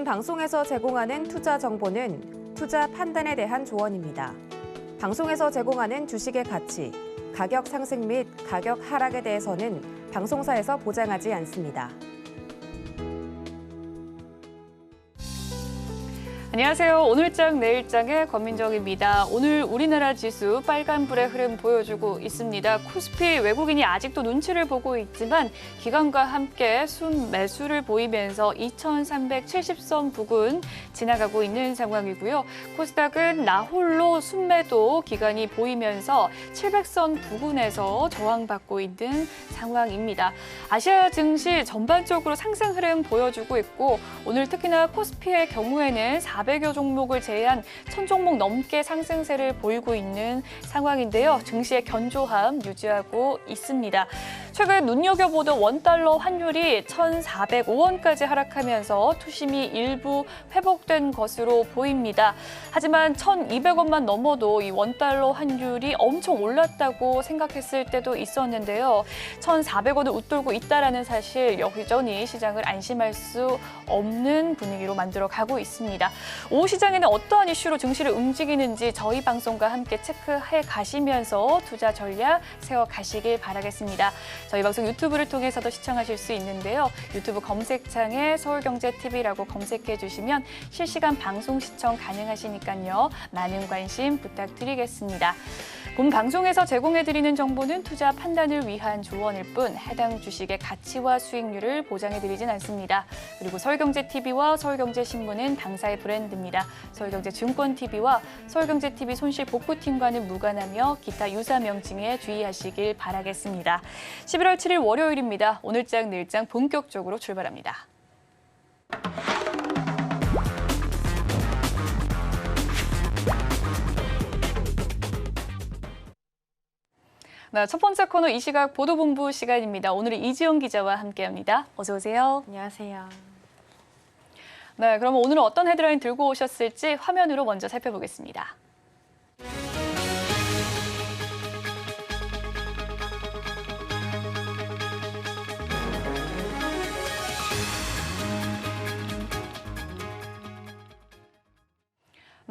본 방송에서 제공하는 투자 정보는 투자 판단에 대한 조언입니다. 방송에서 제공하는 주식의 가치, 가격 상승 및 가격 하락에 대해서는 방송사에서 보장하지 않습니다. 안녕하세요. 오늘장 내일장의 권민정입니다. 오늘 우리나라 지수 빨간불의 흐름 보여주고 있습니다. 코스피 외국인이 아직도 눈치를 보고 있지만 기관과 함께 순매수를 보이면서 2370선 부근 지나가고 있는 상황이고요. 코스닥은 나홀로 순매도 기간이 보이면서 700선 부근에서 저항받고 있는 상황입니다. 아시아 증시 전반적으로 상승 흐름 보여주고 있고 오늘 특히나 코스피의 경우에는 400여 종목을 제외한 1000종목 넘게 상승세를 보이고 있는 상황인데요. 증시의 견조함 유지하고 있습니다. 최근 눈여겨보던 원달러 환율이 1,405원까지 하락하면서 투심이 일부 회복된 것으로 보입니다. 하지만 1,200원만 넘어도 이 원달러 환율이 엄청 올랐다고 생각했을 때도 있었는데요. 1,400원을 웃돌고 있다는 사실 여전히 시장을 안심할 수 없는 분위기로 만들어가고 있습니다. 오후 시장에는 어떠한 이슈로 증시를 움직이는지 저희 방송과 함께 체크해 가시면서 투자 전략 세워가시길 바라겠습니다. 저희 방송 유튜브를 통해서도 시청하실 수 있는데요. 유튜브 검색창에 서울경제TV라고 검색해 주시면 실시간 방송 시청 가능하시니까요. 많은 관심 부탁드리겠습니다. 본 방송에서 제공해드리는 정보는 투자 판단을 위한 조언일 뿐 해당 주식의 가치와 수익률을 보장해드리진 않습니다. 그리고 서울경제TV와 서울경제신문은 당사의 브랜드입니다. 서울경제증권TV와 서울경제TV 손실복구팀과는 무관하며 기타 유사 명칭에 주의하시길 바라겠습니다. 11월 7일 월요일입니다. 오늘장 내일장 본격적으로 출발합니다. 네, 첫 번째 코너 이 시각 보도본부 시간입니다. 오늘은 이지영 기자와 함께합니다. 어서 오세요. 안녕하세요. 네, 그럼 오늘은 어떤 헤드라인 들고 오셨을지 화면으로 먼저 살펴보겠습니다.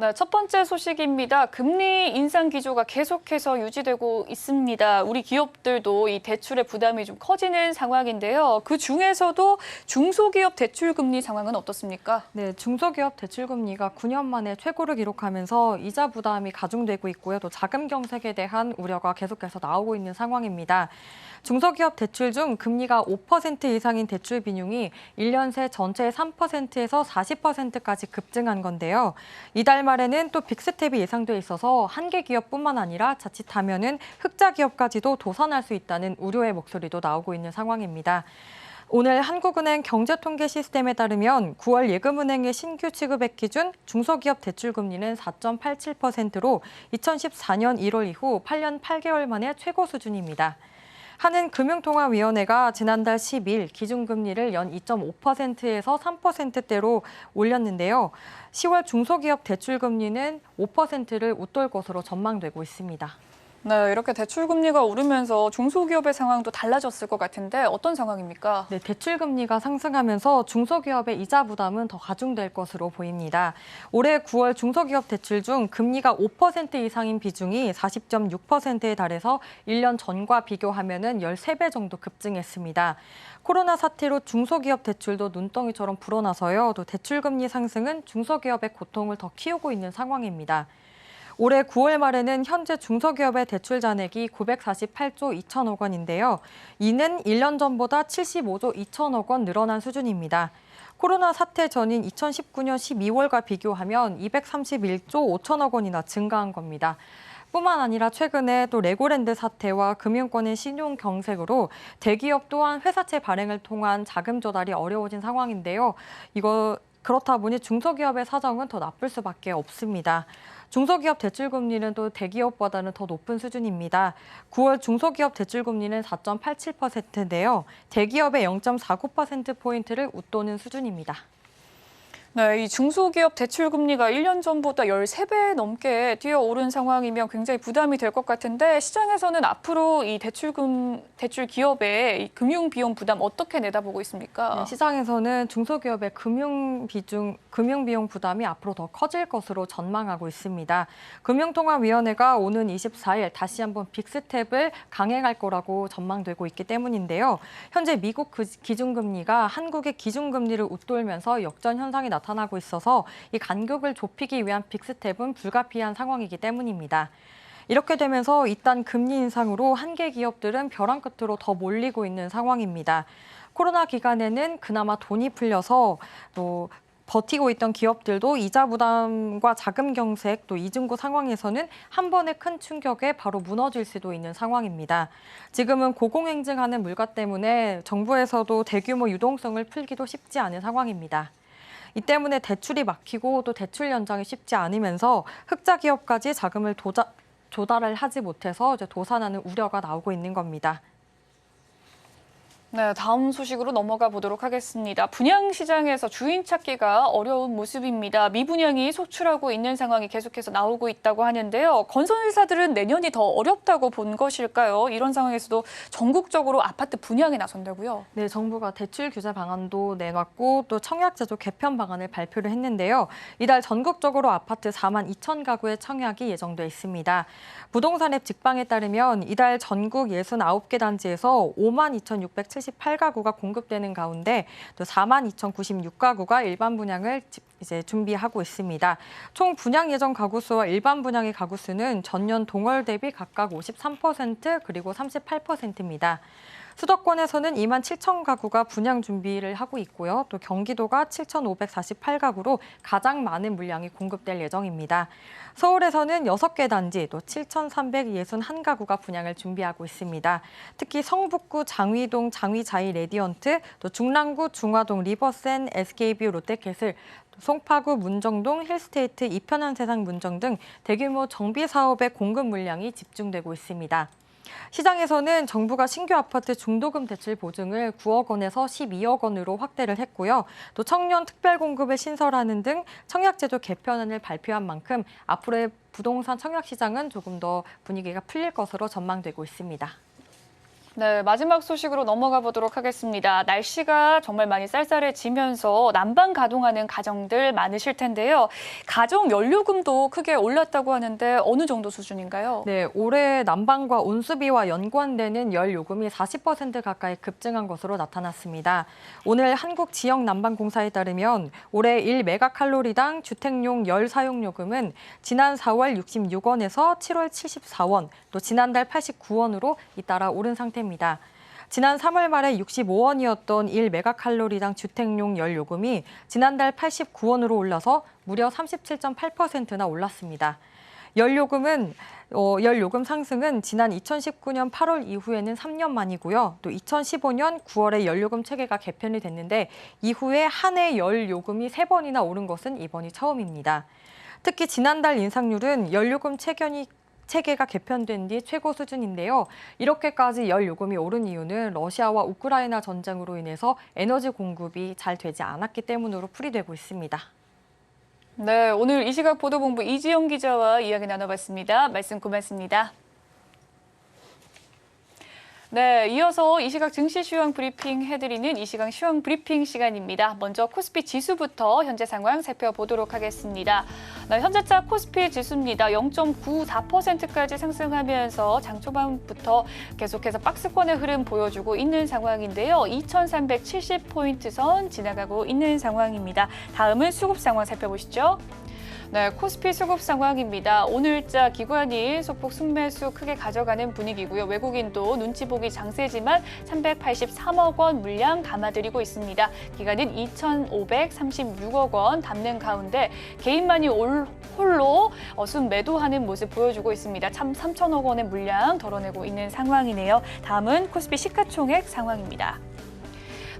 네, 첫 번째 소식입니다. 금리 인상 기조가 계속해서 유지되고 있습니다. 우리 기업들도 이 대출의 부담이 좀 커지는 상황인데요. 그 중에서도 중소기업 대출 금리 상황은 어떻습니까? 네, 중소기업 대출 금리가 9년 만에 최고를 기록하면서 이자 부담이 가중되고 있고요. 또 자금 경색에 대한 우려가 계속해서 나오고 있는 상황입니다. 중소기업 대출 중 금리가 5% 이상인 대출 비중이 1년 새 전체의 3%에서 40%까지 급증한 건데요. 이달 말에는 또 빅스텝이 예상돼 있어서 한계 기업뿐만 아니라 자칫하면은 흑자 기업까지도 도산할 수 있다는 우려의 목소리도 나오고 있는 상황입니다. 오늘 한국은행 경제통계 시스템에 따르면 9월 예금은행의 신규 취급액 기준 중소기업 대출 금리는 4.87%로 2014년 1월 이후 8년 8개월 만에 최고 수준입니다. 한은금융통화위원회가 지난달 10일 기준금리를 연 2.5%에서 3%대로 올렸는데요. 10월 중소기업 대출금리는 5%를 웃돌 것으로 전망되고 있습니다. 네, 이렇게 대출 금리가 오르면서 중소기업의 상황도 달라졌을 것 같은데 어떤 상황입니까? 네, 대출 금리가 상승하면서 중소기업의 이자 부담은 더 가중될 것으로 보입니다. 올해 9월 중소기업 대출 중 금리가 5% 이상인 비중이 40.6%에 달해서 1년 전과 비교하면은 13배 정도 급증했습니다. 코로나 사태로 중소기업 대출도 눈덩이처럼 불어나서요. 또 대출 금리 상승은 중소기업의 고통을 더 키우고 있는 상황입니다. 올해 9월 말에는 현재 중소기업의 대출 잔액이 948조 2천억 원인데요. 이는 1년 전보다 75조 2천억 원 늘어난 수준입니다. 코로나 사태 전인 2019년 12월과 비교하면 231조 5천억 원이나 증가한 겁니다. 뿐만 아니라 최근에 또 레고랜드 사태와 금융권의 신용 경색으로 대기업 또한 회사채 발행을 통한 자금 조달이 어려워진 상황인데요. 그렇다 보니 중소기업의 사정은 더 나쁠 수밖에 없습니다. 중소기업 대출금리는 또 대기업보다는 더 높은 수준입니다. 9월 중소기업 대출금리는 4.87%인데요. 대기업의 0.49%포인트를 웃도는 수준입니다. 네, 이 중소기업 대출 금리가 1년 전보다 13배 넘게 뛰어오른 상황이면 굉장히 부담이 될 것 같은데 시장에서는 앞으로 이 대출 기업의 이 금융 비용 부담 어떻게 내다보고 있습니까? 네, 시장에서는 중소기업의 금융 비용 부담이 앞으로 더 커질 것으로 전망하고 있습니다. 금융통화위원회가 오는 24일 다시 한번 빅스텝을 강행할 거라고 전망되고 있기 때문인데요. 현재 미국 기준금리가 한국의 기준금리를 웃돌면서 역전 현상이 나타나고 있어서 이 간격을 좁히기 위한 빅스텝은 불가피한 상황이기 때문입니다. 이렇게 되면서 일단 금리 인상으로 한계 기업들은 벼랑 끝으로 더 몰리고 있는 상황입니다. 코로나 기간에는 그나마 돈이 풀려서 또 버티고 있던 기업들도 이자 부담과 자금 경색 또 이중고 상황에서는 한 번의 큰 충격에 바로 무너질 수도 있는 상황입니다. 지금은 고공행진하는 물가 때문에 정부에서도 대규모 유동성을 풀기도 쉽지 않은 상황입니다. 이 때문에 대출이 막히고 또 대출 연장이 쉽지 않으면서 흑자 기업까지 자금을 조달을 하지 못해서 이제 도산하는 우려가 나오고 있는 겁니다. 네, 다음 소식으로 넘어가 보도록 하겠습니다. 분양 시장에서 주인 찾기가 어려운 모습입니다. 미분양이 속출하고 있는 상황이 계속해서 나오고 있다고 하는데요. 건설사들은 내년이 더 어렵다고 본 것일까요? 이런 상황에서도 전국적으로 아파트 분양에 나선다고요? 네, 정부가 대출 규제 방안도 내놨고 또 청약제도 개편 방안을 발표를 했는데요. 이달 전국적으로 아파트 4만 2천 가구의 청약이 예정돼 있습니다. 부동산 앱 직방에 따르면 이달 전국 69개 단지에서 5만 2,678가구가 공급되는 가운데 또 4만 2,096가구가 일반 분양을 이제 준비하고 있습니다. 총 분양 예정 가구 수와 일반 분양의 가구 수는 전년 동월 대비 각각 53% 그리고 38%입니다. 수도권에서는 2만 7천 가구가 분양 준비를 하고 있고요. 또 경기도가 7,548가구로 가장 많은 물량이 공급될 예정입니다. 서울에서는 6개 단지, 또 7,361가구가 분양을 준비하고 있습니다. 특히 성북구 장위동 장위자이 레디언트, 또 중랑구 중화동 리버센 SK뷰 롯데캐슬, 송파구 문정동 힐스테이트 이편한세상 문정 등 대규모 정비 사업의 공급 물량이 집중되고 있습니다. 시장에서는 정부가 신규 아파트 중도금 대출 보증을 9억 원에서 12억 원으로 확대를 했고요. 또 청년 특별 공급을 신설하는 등 청약제도 개편안을 발표한 만큼 앞으로의 부동산 청약 시장은 조금 더 분위기가 풀릴 것으로 전망되고 있습니다. 네, 마지막 소식으로 넘어가 보도록 하겠습니다. 날씨가 정말 많이 쌀쌀해지면서 난방 가동하는 가정들 많으실 텐데요. 가정 연료금도 크게 올랐다고 하는데 어느 정도 수준인가요? 네, 올해 난방과 온수비와 연관되는 열 요금이 40% 가까이 급증한 것으로 나타났습니다. 오늘 한국지역난방공사에 따르면 올해 1메가칼로리당 주택용 열 사용 요금은 지난 4월 66원에서 7월 74원, 또 지난달 89원으로 잇따라 오른 상태입니다. 지난 3월 말에 65원이었던 1메가칼로리당 주택용 열 요금이 지난달 89원으로 올라서 무려 37.8%나 올랐습니다. 열 요금 상승은 지난 2019년 8월 이후에는 3년 만이고요. 또 2015년 9월에 연료금 체계가 개편이 됐는데 이후에 한 해 열 요금이 3번이나 오른 것은 이번이 처음입니다. 특히 지난달 인상률은 연료금 체계가 개편된 뒤 최고 수준인데요. 이렇게까지 열 요금이 오른 이유는 러시아와 우크라이나 전쟁으로 인해서 에너지 공급이 잘 되지 않았기 때문으로 풀이되고 있습니다. 네, 오늘 이 시각 보도본부 이지영 기자와 이야기 나눠봤습니다. 말씀 고맙습니다. 네, 이어서 이 시각 증시 시황 브리핑 해드리는 이 시각 시황 브리핑 시간입니다. 먼저 코스피 지수부터 현재 상황 살펴보도록 하겠습니다. 네, 현재차 코스피 지수입니다. 0.94%까지 상승하면서 장 초반부터 계속해서 박스권의 흐름 보여주고 있는 상황인데요. 2370포인트 선 지나가고 있는 상황입니다. 다음은 수급 상황 살펴보시죠. 네, 코스피 수급 상황입니다. 오늘자 기관이 소폭 순매수 크게 가져가는 분위기고요. 외국인도 눈치 보기 장세지만 383억 원 물량 담아들이고 있습니다. 기관은 2,536억 원 담는 가운데 개인만이 홀로 순매도하는 모습 보여주고 있습니다. 3천억 원의 물량 덜어내고 있는 상황이네요. 다음은 코스피 시가총액 상황입니다.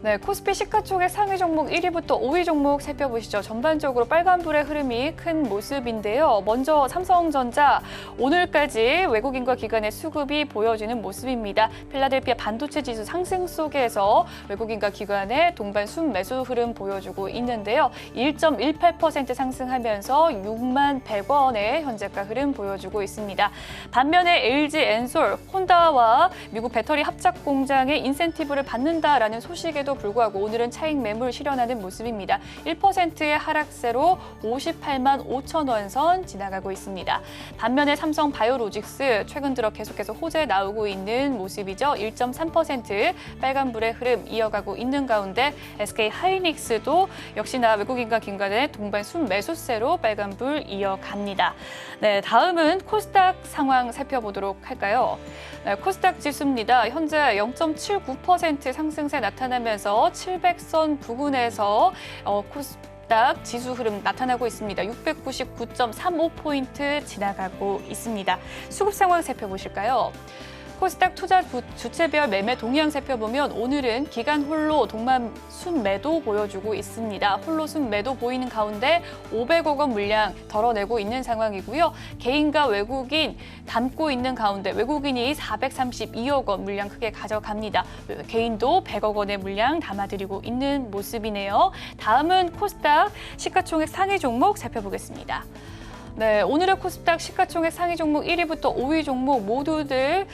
네, 코스피 시가총액 상위 종목 1위부터 5위 종목 살펴보시죠. 전반적으로 빨간불의 흐름이 큰 모습인데요. 먼저 삼성전자, 오늘까지 외국인과 기관의 수급이 보여지는 모습입니다. 필라델피아 반도체 지수 상승 속에서 외국인과 기관의 동반 순매수 흐름 보여주고 있는데요. 1.18% 상승하면서 6만 100원의 현재가 흐름 보여주고 있습니다. 반면에 LG 엔솔, 혼다와 미국 배터리 합작 공장의 인센티브를 받는다라는 소식에도 불구하고 오늘은 차익 매물 실현하는 모습입니다. 1%의 하락세로 58만 5천 원 선 지나가고 있습니다. 반면에 삼성 바이오로직스 최근 들어 계속해서 호재 나오고 있는 모습이죠. 1.3% 빨간불의 흐름 이어가고 있는 가운데 SK 하이닉스도 역시나 외국인과 기관의 동반 순매수세로 빨간불 이어갑니다. 네, 다음은 코스닥 상황 살펴보도록 할까요? 네, 코스닥 지수입니다. 현재 0.79% 상승세 나타나면서 700선 부근에서 코스닥 지수 흐름 나타나고 있습니다. 699.35포인트 지나가고 있습니다. 수급 상황 살펴보실까요? 코스닥 투자 주체별 매매 동향 살펴보면 오늘은 기간 홀로 동반 순매도 보여주고 있습니다. 홀로 순매도 보이는 가운데 500억 원 물량 덜어내고 있는 상황이고요. 개인과 외국인 담고 있는 가운데 외국인이 432억 원 물량 크게 가져갑니다. 개인도 100억 원의 물량 담아드리고 있는 모습이네요. 다음은 코스닥 시가총액 상위 종목 살펴보겠습니다. 네, 오늘의 코스닥 시가총액 상위 종목 1위부터 5위 종목 모두들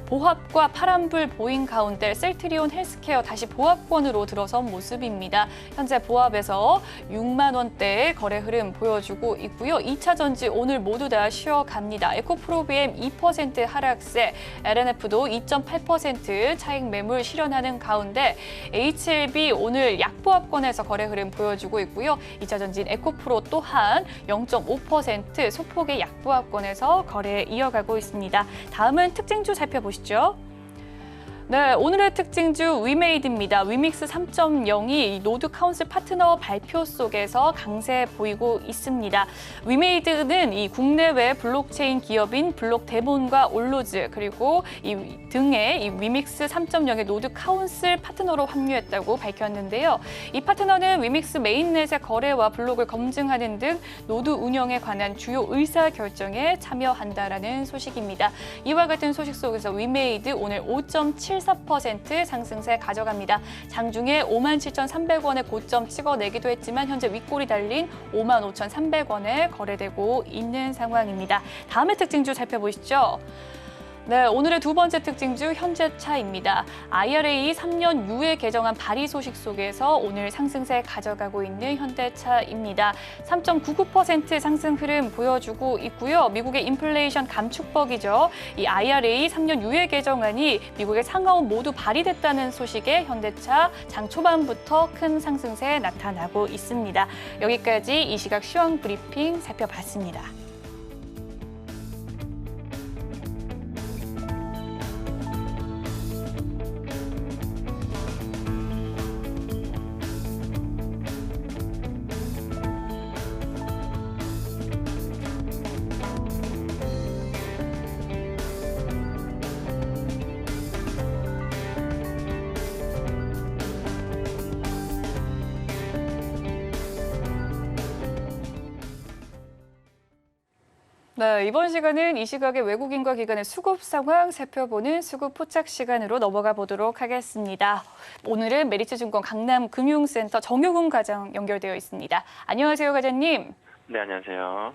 보합과 파란불 보인 가운데 셀트리온 헬스케어 다시 보합권으로 들어선 모습입니다. 현재 보합에서 6만 원대의 거래 흐름 보여주고 있고요. 2차 전지 오늘 모두 다 쉬어갑니다. 에코프로비엠 2% 하락세, LNF도 2.8% 차익 매물 실현하는 가운데 HLB 오늘 약보합권에서 거래 흐름 보여주고 있고요. 2차 전지인 에코프로 또한 0.5% 소폭의 약보합권에서 거래 이어가고 있습니다. 다음은 특징주 살펴보시죠. 네, 오늘의 특징주 위메이드입니다. 위믹스 3.0이 노드 카운슬 파트너 발표 속에서 강세 보이고 있습니다. 위메이드는 이 국내외 블록체인 기업인 블록데몬과 올로즈 그리고 이 등의 이 위믹스 3.0의 노드 카운슬 파트너로 합류했다고 밝혔는데요. 이 파트너는 위믹스 메인넷의 거래와 블록을 검증하는 등 노드 운영에 관한 주요 의사 결정에 참여한다라는 소식입니다. 이와 같은 소식 속에서 위메이드 오늘 5.74% 상승세 가져갑니다. 장중에 57,300원의 고점 찍어내기도 했지만 현재 윗골이 달린 55,300원에 거래되고 있는 상황입니다. 다음의 특징주 살펴보시죠. 네, 오늘의 두 번째 특징주 현대차입니다. IRA 3년 유예 개정안 발의 소식 속에서 오늘 상승세 가져가고 있는 현대차입니다. 3.99% 상승 흐름 보여주고 있고요. 미국의 인플레이션 감축법이죠. 이 IRA 3년 유예 개정안이 미국의 상하원 모두 발의됐다는 소식에 현대차 장 초반부터 큰 상승세 나타나고 있습니다. 여기까지 이 시각 시황 브리핑 살펴봤습니다. 네, 이번 시간은 이 시각의 외국인과 기관의 수급 상황 살펴보는 수급 포착 시간으로 넘어가 보도록 하겠습니다. 오늘은 메리츠증권 강남금융센터 정효근 과장 연결되어 있습니다. 안녕하세요, 과장님. 네, 안녕하세요.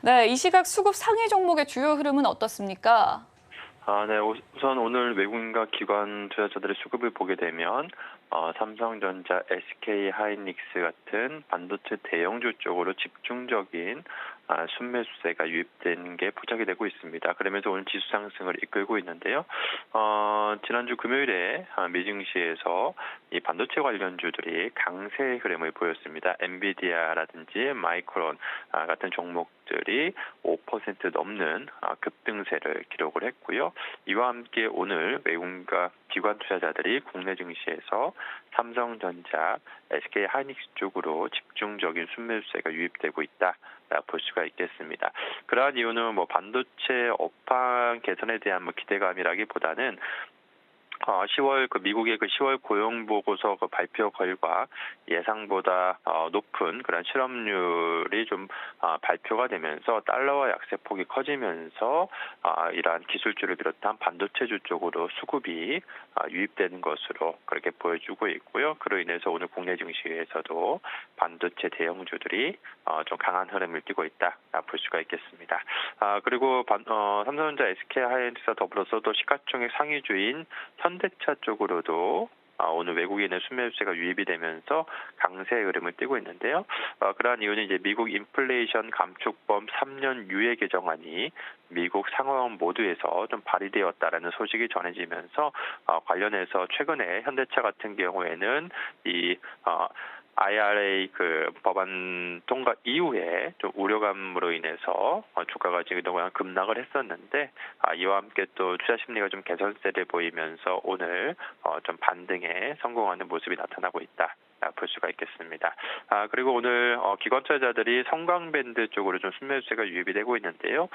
네, 이 시각 수급 상위 종목의 주요 흐름은 어떻습니까? 네, 우선 오늘 외국인과 기관 투자자들의 수급을 보게 되면 삼성전자, SK 하이닉스 같은 반도체 대형주 쪽으로 집중적인 순매수세가 유입된 게 포착이 되고 있습니다. 그러면서 오늘 지수 상승을 이끌고 있는데요. 지난주 금요일에 미증시에서 이 반도체 관련주들이 강세 흐름을 보였습니다. 엔비디아라든지 마이크론 같은 종목들이 5% 넘는 급등세를 기록을 했고요. 이와 함께 오늘 외국인과 기관 투자자들이 국내 증시에서 삼성전자, SK 하이닉스 쪽으로 집중적인 순매수세가 유입되고 있다. 볼 수가 있겠습니다. 그러한 이유는 반도체 업황 개선에 대한 기대감이라기보다는 10월 미국의 10월 고용 보고서 발표 결과 예상보다 높은 그런 실업률이 좀 발표가 되면서 달러와 약세폭이 커지면서 이러한 기술주를 비롯한 반도체주 쪽으로 수급이 유입되는 것으로 그렇게 보여주고 있고요. 그로 인해서 오늘 국내 증시에서도 반도체 대형주들이 좀 강한 흐름을 띠고 있다 볼 수가 있겠습니다. 그리고 삼성전자, SK하이닉스와 더불어서 또 시가총액 상위주인 현대차 쪽으로도 오늘 외국인의 순매수세가 유입이 되면서 강세의 흐름을 띠고 있는데요. 그러한 이유는 이제 미국 인플레이션 감축법 3년 유예 개정안이 미국 상하원 모두에서 좀 발의되었다라는 소식이 전해지면서 관련해서 최근에 현대차 같은 경우에는 이 IRA 법안 통과 이후에 좀 우려감으로 인해서 주가가 지금 그동안 급락을 했었는데 이와 함께 또 투자 심리가 좀 개선세를 보이면서 오늘 좀 반등에 성공하는 모습이 나타나고 있다. 볼 수가 있겠습니다. 그리고 오늘 기관 투자자들이 성광밴드 쪽으로 좀 순매수세가 유입이 되고 있는데요.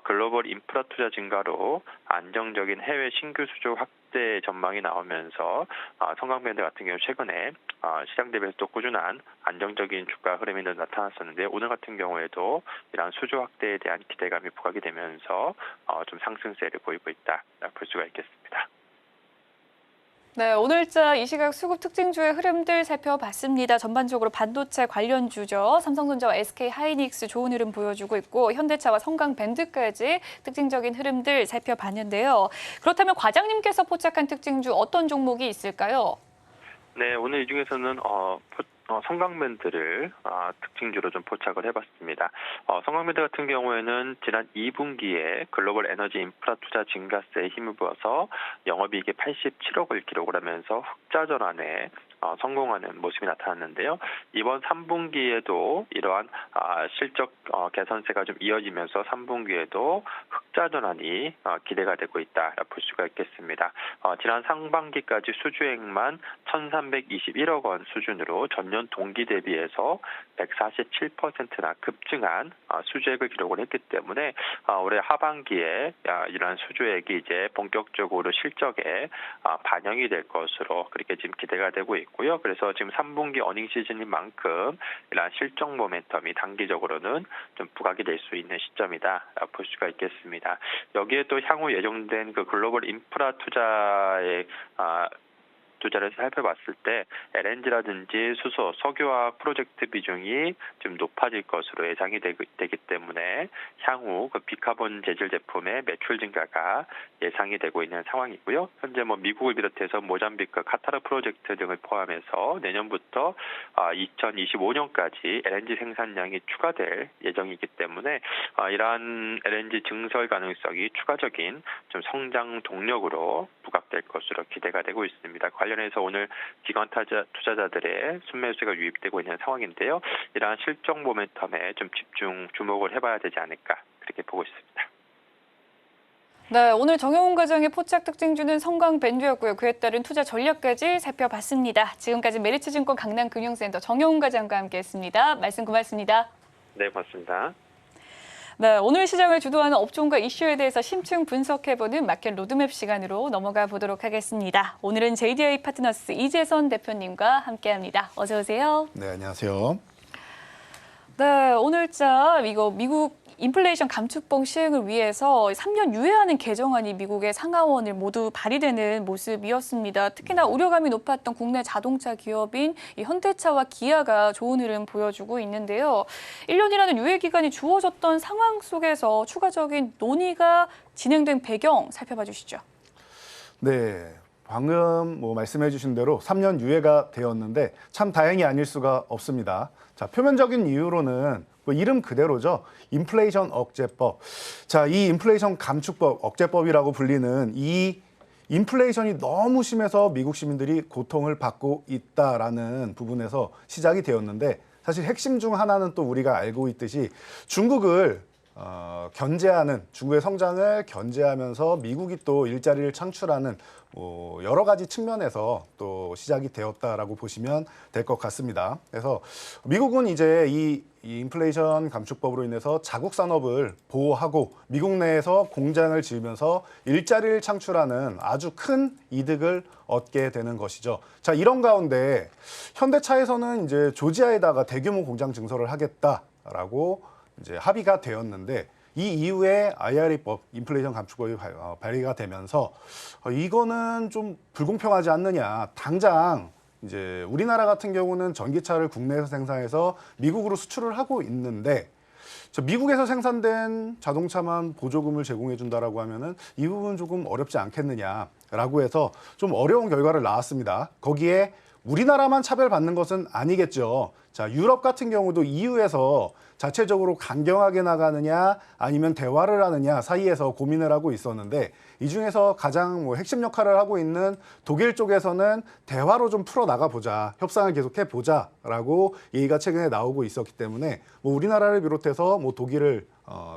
글로벌 인프라 투자 증가로 안정적인 해외 신규 수주 확대 전망이 나오면서 성광밴드 같은 경우 최근에 시장 대비해서 또 꾸준한 안정적인 주가 흐름이 나타났었는데 오늘 같은 경우에도 이러한 수주 확대에 대한 기대감이 부각이 되면서 좀 상승세를 보이고 있다 볼 수가 있겠습니다. 네, 오늘자 이 시각 수급 특징주의 흐름들 살펴봤습니다. 전반적으로 반도체 관련주죠. 삼성전자와 SK하이닉스 좋은 흐름 보여주고 있고 현대차와 성광밴드까지 특징적인 흐름들 살펴봤는데요. 그렇다면 과장님께서 포착한 특징주 어떤 종목이 있을까요? 네, 오늘 이 중에서는 성광밴드를 특징주로 좀 포착을 해봤습니다. 성광밴드 같은 경우에는 지난 2분기에 글로벌 에너지 인프라 투자 증가세에 힘입어서 영업이익이 87억을 기록을 하면서 흑자 전환에 성공하는 모습이 나타났는데요. 이번 3분기에도 이러한 실적 개선세가 좀 이어지면서 3분기에도 흑자 전환이 기대가 되고 있다 볼 수가 있겠습니다. 지난 상반기까지 수주액만 1,321억 원 수준으로 전년 동기 대비해서 147%나 급증한 수주액을 기록을 했기 때문에 올해 하반기에 이러한 수주액이 이제 본격적으로 실적에 반영이 될 것으로 그렇게 지금 기대가 되고 있고요. 그래서 지금 3분기 어닝 시즌인 만큼 이러한 실적 모멘텀이 단기적으로는 좀 부각이 될 수 있는 시점이다 볼 수가 있겠습니다. 여기에 또 향후 예정된 글로벌 인프라 투자의 투자를 살펴봤을 때 LNG라든지 수소, 석유화학 프로젝트 비중이 좀 높아질 것으로 예상이 되기 때문에 향후 비카본 재질 제품의 매출 증가가 예상이 되고 있는 상황이고요. 현재 미국을 비롯해서 모잠비크, 카타르 프로젝트 등을 포함해서 내년부터 2025년까지 LNG 생산량이 추가될 예정이기 때문에 이러한 LNG 증설 가능성이 추가적인 좀 성장 동력으로 부각될 것으로 기대가 되고 있습니다. 관련해서 오늘 기관 투자자들의 순매수세가 유입되고 있는 상황인데요. 이러한 실적 모멘텀에 좀 주목을 해봐야 되지 않을까 그렇게 보고 있습니다. 네, 오늘 정영훈 과장의 포착 특징주는 성광밴드였고요. 그에 따른 투자 전략까지 살펴봤습니다. 지금까지 메리츠증권 강남금융센터 정영훈 과장과 함께했습니다. 말씀 고맙습니다. 네, 고맙습니다. 네, 오늘 시장을 주도하는 업종과 이슈에 대해서 심층 분석해보는 마켓 로드맵 시간으로 넘어가 보도록 하겠습니다. 오늘은 JDI 파트너스 이재선 대표님과 함께합니다. 어서 오세요. 네, 안녕하세요. 네, 오늘자 미국 인플레이션 감축법 시행을 위해서 3년 유예하는 개정안이 미국의 상하원을 모두 발의되는 모습이었습니다. 특히나 우려감이 높았던 국내 자동차 기업인 이 현대차와 기아가 좋은 흐름 보여주고 있는데요. 1년이라는 유예 기간이 주어졌던 상황 속에서 추가적인 논의가 진행된 배경 살펴봐 주시죠. 네, 방금 말씀해 주신 대로 3년 유예가 되었는데 참 다행이 아닐 수가 없습니다. 자, 표면적인 이유로는 이름 그대로죠. 인플레이션 억제법. 자, 이 인플레이션 감축법, 억제법이라고 불리는 이 인플레이션이 너무 심해서 미국 시민들이 고통을 받고 있다라는 부분에서 시작이 되었는데 사실 핵심 중 하나는 또 우리가 알고 있듯이 중국을 견제하는 중국의 성장을 견제하면서 미국이 또 일자리를 창출하는 여러 가지 측면에서 또 시작이 되었다라고 보시면 될 것 같습니다. 그래서 미국은 이제 이 인플레이션 감축법으로 인해서 자국 산업을 보호하고 미국 내에서 공장을 지으면서 일자리를 창출하는 아주 큰 이득을 얻게 되는 것이죠. 자, 이런 가운데 현대차에서는 이제 조지아에다가 대규모 공장 증설을 하겠다라고 이제 합의가 되었는데 이 이후에 IRA법, 인플레이션 감축법이 발의가 되면서 이거는 좀 불공평하지 않느냐. 당장 이제 우리나라 같은 경우는 전기차를 국내에서 생산해서 미국으로 수출을 하고 있는데 미국에서 생산된 자동차만 보조금을 제공해 준다라고 하면은 이 부분 조금 어렵지 않겠느냐라고 해서 좀 어려운 결과를 낳았습니다. 거기에 우리나라만 차별받는 것은 아니겠죠. 자, 유럽 같은 경우도 EU에서 자체적으로 강경하게 나가느냐 아니면 대화를 하느냐 사이에서 고민을 하고 있었는데 이 중에서 가장 핵심 역할을 하고 있는 독일 쪽에서는 대화로 좀 풀어나가 보자, 협상을 계속해 보자라고 얘기가 최근에 나오고 있었기 때문에 우리나라를 비롯해서 독일을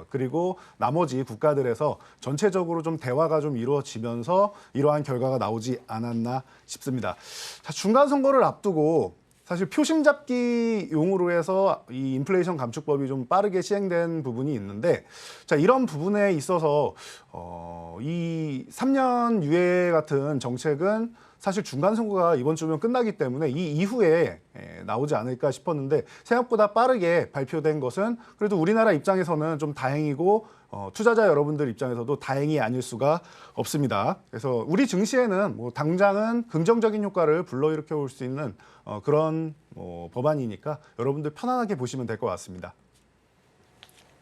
그리고 나머지 국가들에서 전체적으로 좀 대화가 좀 이루어지면서 이러한 결과가 나오지 않았나 싶습니다. 자, 중간 선거를 앞두고 사실 표심 잡기 용으로 해서 이 인플레이션 감축법이 좀 빠르게 시행된 부분이 있는데 자, 이런 부분에 있어서 이 3년 유예 같은 정책은 사실 중간 선거가 이번 주면 끝나기 때문에 이 이후에 나오지 않을까 싶었는데 생각보다 빠르게 발표된 것은 그래도 우리나라 입장에서는 좀 다행이고 투자자 여러분들 입장에서도 다행이 아닐 수가 없습니다. 그래서 우리 증시에는 당장은 긍정적인 효과를 불러일으켜 올 수 있는 그런 법안이니까 여러분들 편안하게 보시면 될 것 같습니다.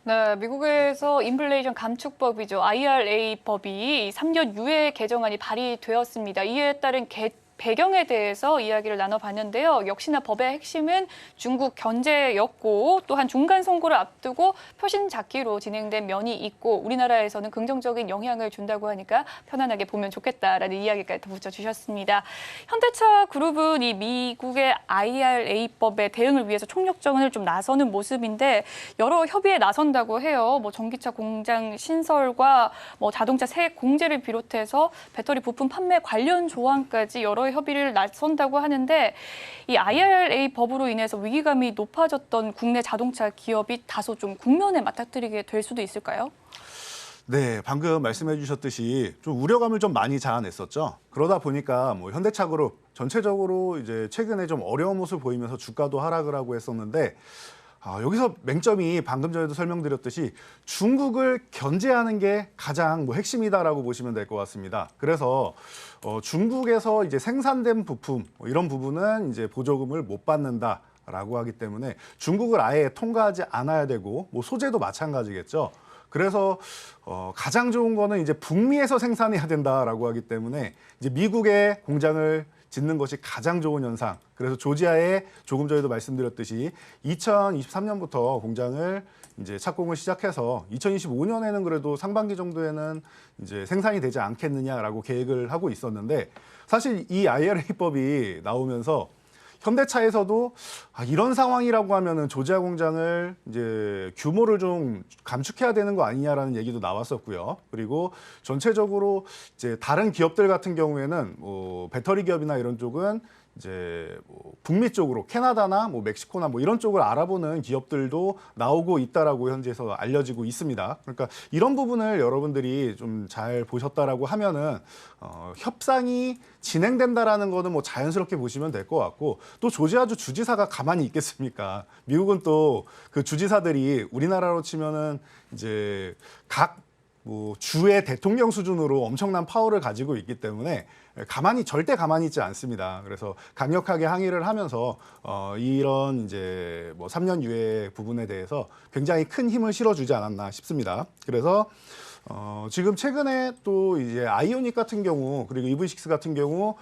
네, 미국에서 인플레이션 감축법이죠. IRA법이 3년 유예 개정안이 발의되었습니다. 이에 따른 배경에 대해서 이야기를 나눠봤는데요. 역시나 법의 핵심은 중국 견제였고 또한 중간 선거를 앞두고 표심 잡기로 진행된 면이 있고 우리나라에서는 긍정적인 영향을 준다고 하니까 편안하게 보면 좋겠다라는 이야기까지 덧붙여 주셨습니다. 현대차 그룹은 이 미국의 IRA법에 대응을 위해서 총력전을 좀 나서는 모습인데 여러 협의에 나선다고 해요. 전기차 공장 신설과 자동차 세액 공제를 비롯해서 배터리 부품 판매 관련 조항까지 여러 협의를 나선다고 하는데 이 IRA 법으로 인해서 위기감이 높아졌던 국내 자동차 기업이 다소 좀 국면에 맞닥뜨리게 될 수도 있을까요? 네, 방금 말씀해 주셨듯이 좀 우려감을 좀 많이 자아냈었죠. 그러다 보니까 현대차 그룹 전체적으로 이제 최근에 좀 어려운 모습을 보이면서 주가도 하락을 하고 했었는데 여기서 맹점이 방금 전에도 설명드렸듯이 중국을 견제하는 게 가장 핵심이다라고 보시면 될 것 같습니다. 그래서 중국에서 이제 생산된 부품 이런 부분은 이제 보조금을 못 받는다라고 하기 때문에 중국을 아예 통과하지 않아야 되고 소재도 마찬가지겠죠. 그래서 가장 좋은 거는 이제 북미에서 생산해야 된다라고 하기 때문에 이제 미국의 공장을 짓는 것이 가장 좋은 현상. 그래서 조지아에 조금 전에도 말씀드렸듯이 2023년부터 공장을 이제 착공을 시작해서 2025년에는 그래도 상반기 정도에는 이제 생산이 되지 않겠느냐라고 계획을 하고 있었는데 사실 이 IRA법이 나오면서 현대차에서도 이런 상황이라고 하면은 조지아 공장을 이제 규모를 좀 감축해야 되는 거 아니냐라는 얘기도 나왔었고요. 그리고 전체적으로 이제 다른 기업들 같은 경우에는 배터리 기업이나 이런 쪽은 이제 북미 쪽으로 캐나다나 멕시코나 이런 쪽을 알아보는 기업들도 나오고 있다라고 현지에서 알려지고 있습니다. 그러니까 이런 부분을 여러분들이 좀 잘 보셨다라고 하면은 협상이 진행된다라는 거는 자연스럽게 보시면 될 것 같고 또 조지아주 주지사가 가만히 있겠습니까? 미국은 또 그 주지사들이 우리나라로 치면은 이제 각 주의 대통령 수준으로 엄청난 파워를 가지고 있기 때문에 절대 가만히 있지 않습니다. 그래서 강력하게 항의를 하면서 이런 이제 3년 유예 부분에 대해서 굉장히 큰 힘을 실어주지 않았나 싶습니다. 그래서 지금 최근에 또 이제 아이오닉 같은 경우 그리고 EV6 같은 경우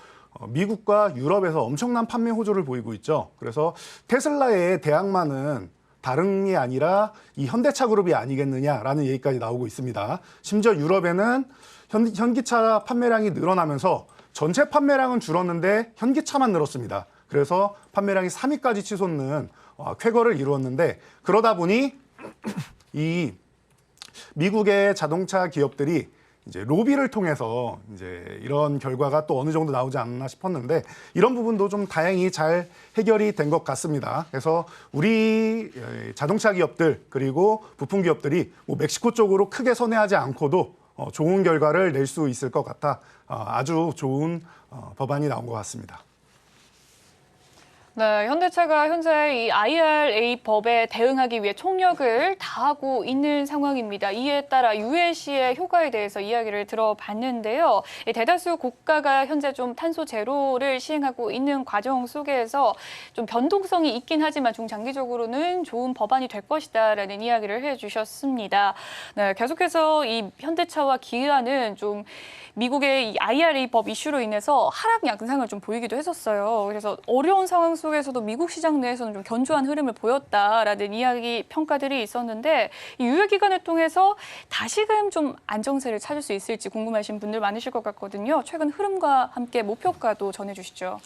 미국과 유럽에서 엄청난 판매 호조를 보이고 있죠. 그래서 테슬라의 대항마는 다름이 아니라 이 현대차 그룹이 아니겠느냐라는 얘기까지 나오고 있습니다. 심지어 유럽에는 현기차 판매량이 늘어나면서 전체 판매량은 줄었는데 현기차만 늘었습니다. 그래서 판매량이 3위까지 치솟는 쾌거를 이루었는데 그러다 보니 이 미국의 자동차 기업들이 이제 로비를 통해서 이제 이런 결과가 또 어느 정도 나오지 않나 싶었는데 이런 부분도 좀 다행히 잘 해결이 된 것 같습니다. 그래서 우리 자동차 기업들 그리고 부품 기업들이 뭐 멕시코 쪽으로 크게 선회하지 않고도 좋은 결과를 낼 수 있을 것 같아 아주 좋은 법안이 나온 것 같습니다. 네, 현대차가 현재 이 IRA 법에 대응하기 위해 총력을 다하고 있는 상황입니다. 이에 따라 ULC의 효과에 대해서 이야기를 들어봤는데요. 대다수 국가가 현재 좀 탄소 제로를 시행하고 있는 과정 속에서 좀 변동성이 있긴 하지만 중장기적으로는 좋은 법안이 될 것이다라는 이야기를 해주셨습니다. 네, 계속해서 이 현대차와 기아는 좀 미국의 이 IRA 법 이슈로 인해서 하락 양상을 좀 보이기도 했었어요. 그래서 어려운 상황 속에서도 미국 시장 내에서는 좀 견조한 흐름을 보였다라는 이야기 평가들이 있었는데 이 유예 기간을 통해서 다시금 좀 안정세를 찾을 수 있을지 궁금하신 분들 많으실 것 같거든요. 최근 흐름과 함께 목표가도 전해주시죠.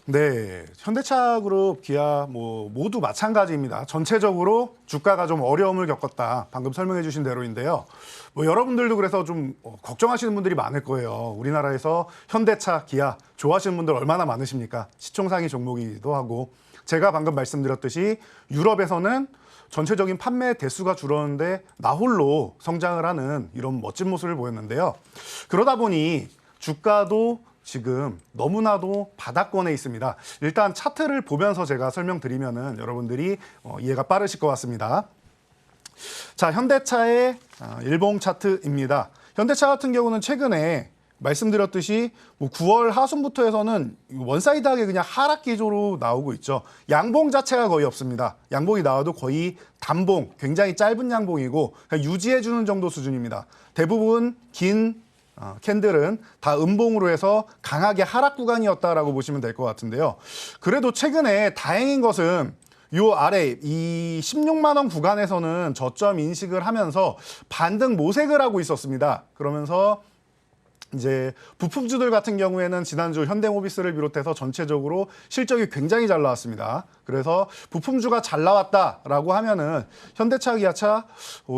네, 현대차 그룹, 기아 모두 마찬가지입니다. 전체적으로 주가가 좀 어려움을 겪었다. 방금 설명해 주신 대로인데요. 여러분들도 그래서 좀 걱정하시는 분들이 많을 거예요. 우리나라에서 현대차, 기아 좋아하시는 분들 얼마나 많으십니까? 시총상위 종목이기도 하고 제가 방금 말씀드렸듯이 유럽에서는 전체적인 판매 대수가 줄었는데 나홀로 성장을 하는 이런 멋진 모습을 보였는데요. 그러다 보니 주가도 지금 너무나도 바닥권에 있습니다. 일단 차트를 보면서 제가 설명드리면은 여러분들이 이해가 빠르실 것 같습니다. 자, 현대차의 일봉 차트입니다. 현대차 같은 경우는 최근에 말씀드렸듯이 9월 하순부터 해서는 원사이드하게 그냥 하락 기조로 나오고 있죠. 양봉 자체가 거의 없습니다. 양봉이 나와도 거의 단봉, 굉장히 짧은 양봉이고 유지해주는 정도 수준입니다. 대부분 긴 캔들은 다 음봉으로 해서 강하게 하락 구간이었다라고 보시면 될 것 같은데요. 그래도 최근에 다행인 것은 요 아래 이 16만 원 구간에서는 저점 인식을 하면서 반등 모색을 하고 있었습니다. 그러면서 이제 부품주들 같은 경우에는 지난주 현대모비스를 비롯해서 전체적으로 실적이 굉장히 잘 나왔습니다. 그래서 부품주가 잘 나왔다라고 하면은 현대차, 기아차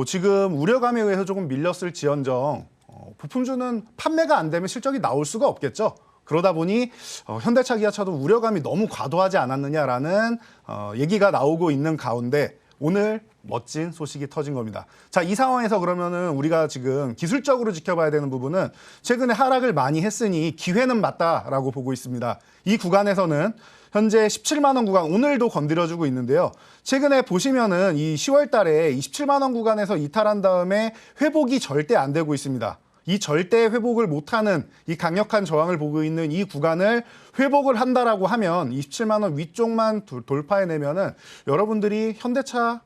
지금 우려감에 의해서 조금 밀렸을지언정 부품주는 판매가 안 되면 실적이 나올 수가 없겠죠. 그러다 보니 현대차, 기아차도 우려감이 너무 과도하지 않았느냐라는 얘기가 나오고 있는 가운데 오늘 멋진 소식이 터진 겁니다. 자, 이 상황에서 그러면은 우리가 지금 기술적으로 지켜봐야 되는 부분은 최근에 하락을 많이 했으니 기회는 맞다라고 보고 있습니다. 이 구간에서는 현재 17만 원 구간 오늘도 건드려주고 있는데요. 최근에 보시면은 이 10월 달에 27만 원 구간에서 이탈한 다음에 회복이 절대 안 되고 있습니다. 이 절대 회복을 못하는 이 강력한 저항을 보고 있는 이 구간을 회복을 한다라고 하면 27만 원 위쪽만 돌파해내면은 여러분들이 현대차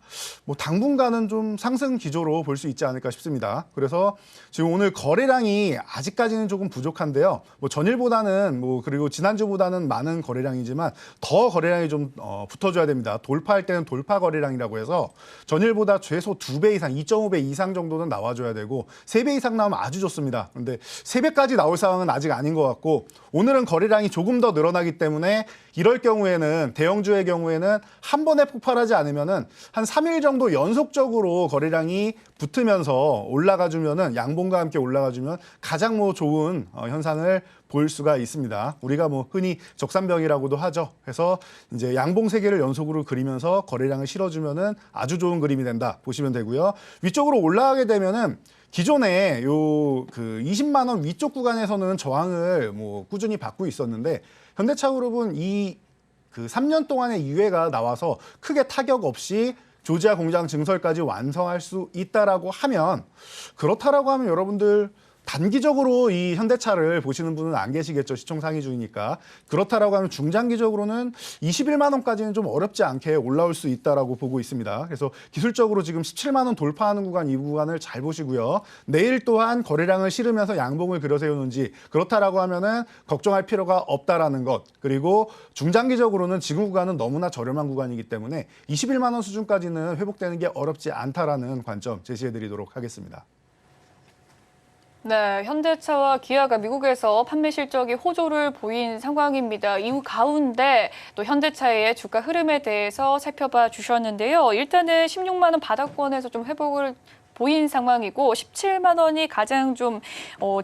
당분간은 좀 상승 기조로 볼 수 있지 않을까 싶습니다. 그래서 지금 오늘 거래량이 아직까지는 조금 부족한데요. 전일보다는 그리고 지난주보다는 많은 거래량이지만 더 거래량이 좀 붙어줘야 됩니다. 돌파할 때는 돌파 거래량이라고 해서 전일보다 최소 2배 이상, 2.5배 이상 정도는 나와줘야 되고 3배 이상 나오면 아주 좋습니다. 그런데 3배까지 나올 상황은 아직 아닌 것 같고 오늘은 거래량이 조금 더 늘어나기 때문에 이럴 경우에는 대형주의 경우에는 한 번에 폭발하지 않으면은 한 3일 정도 연속적으로 거래량이 붙으면서 올라가주면은 양봉과 함께 올라가주면 가장 좋은 현상을 볼 수가 있습니다. 우리가 흔히 적산병이라고도 하죠. 그래서 이제 양봉 3개를 연속으로 그리면서 거래량을 실어주면은 아주 좋은 그림이 된다 보시면 되고요. 위쪽으로 올라가게 되면은 기존에 요 20만 원 위쪽 구간에서는 저항을 꾸준히 받고 있었는데 현대차 그룹은 이 3년 동안의 유예가 나와서 크게 타격 없이 조지아 공장 증설까지 완성할 수 있다라고 하면 그렇다라고 하면 여러분들 단기적으로 이 현대차를 보시는 분은 안 계시겠죠. 시총 상위주이니까. 그렇다라고 하면 중장기적으로는 21만 원까지는 좀 어렵지 않게 올라올 수 있다라고 보고 있습니다. 그래서 기술적으로 지금 17만 원 돌파하는 구간 이 구간을 잘 보시고요. 내일 또한 거래량을 실으면서 양봉을 그려세우는지 그렇다라고 하면은 걱정할 필요가 없다라는 것. 그리고 중장기적으로는 지금 구간은 너무나 저렴한 구간이기 때문에 21만 원 수준까지는 회복되는 게 어렵지 않다라는 관점 제시해드리도록 하겠습니다. 네, 현대차와 기아가 미국에서 판매 실적이 호조를 보인 상황입니다. 이후 가운데 또 현대차의 주가 흐름에 대해서 살펴봐 주셨는데요. 일단은 16만 원 바닥권에서 좀 회복을 보인 상황이고 17만 원이 가장 좀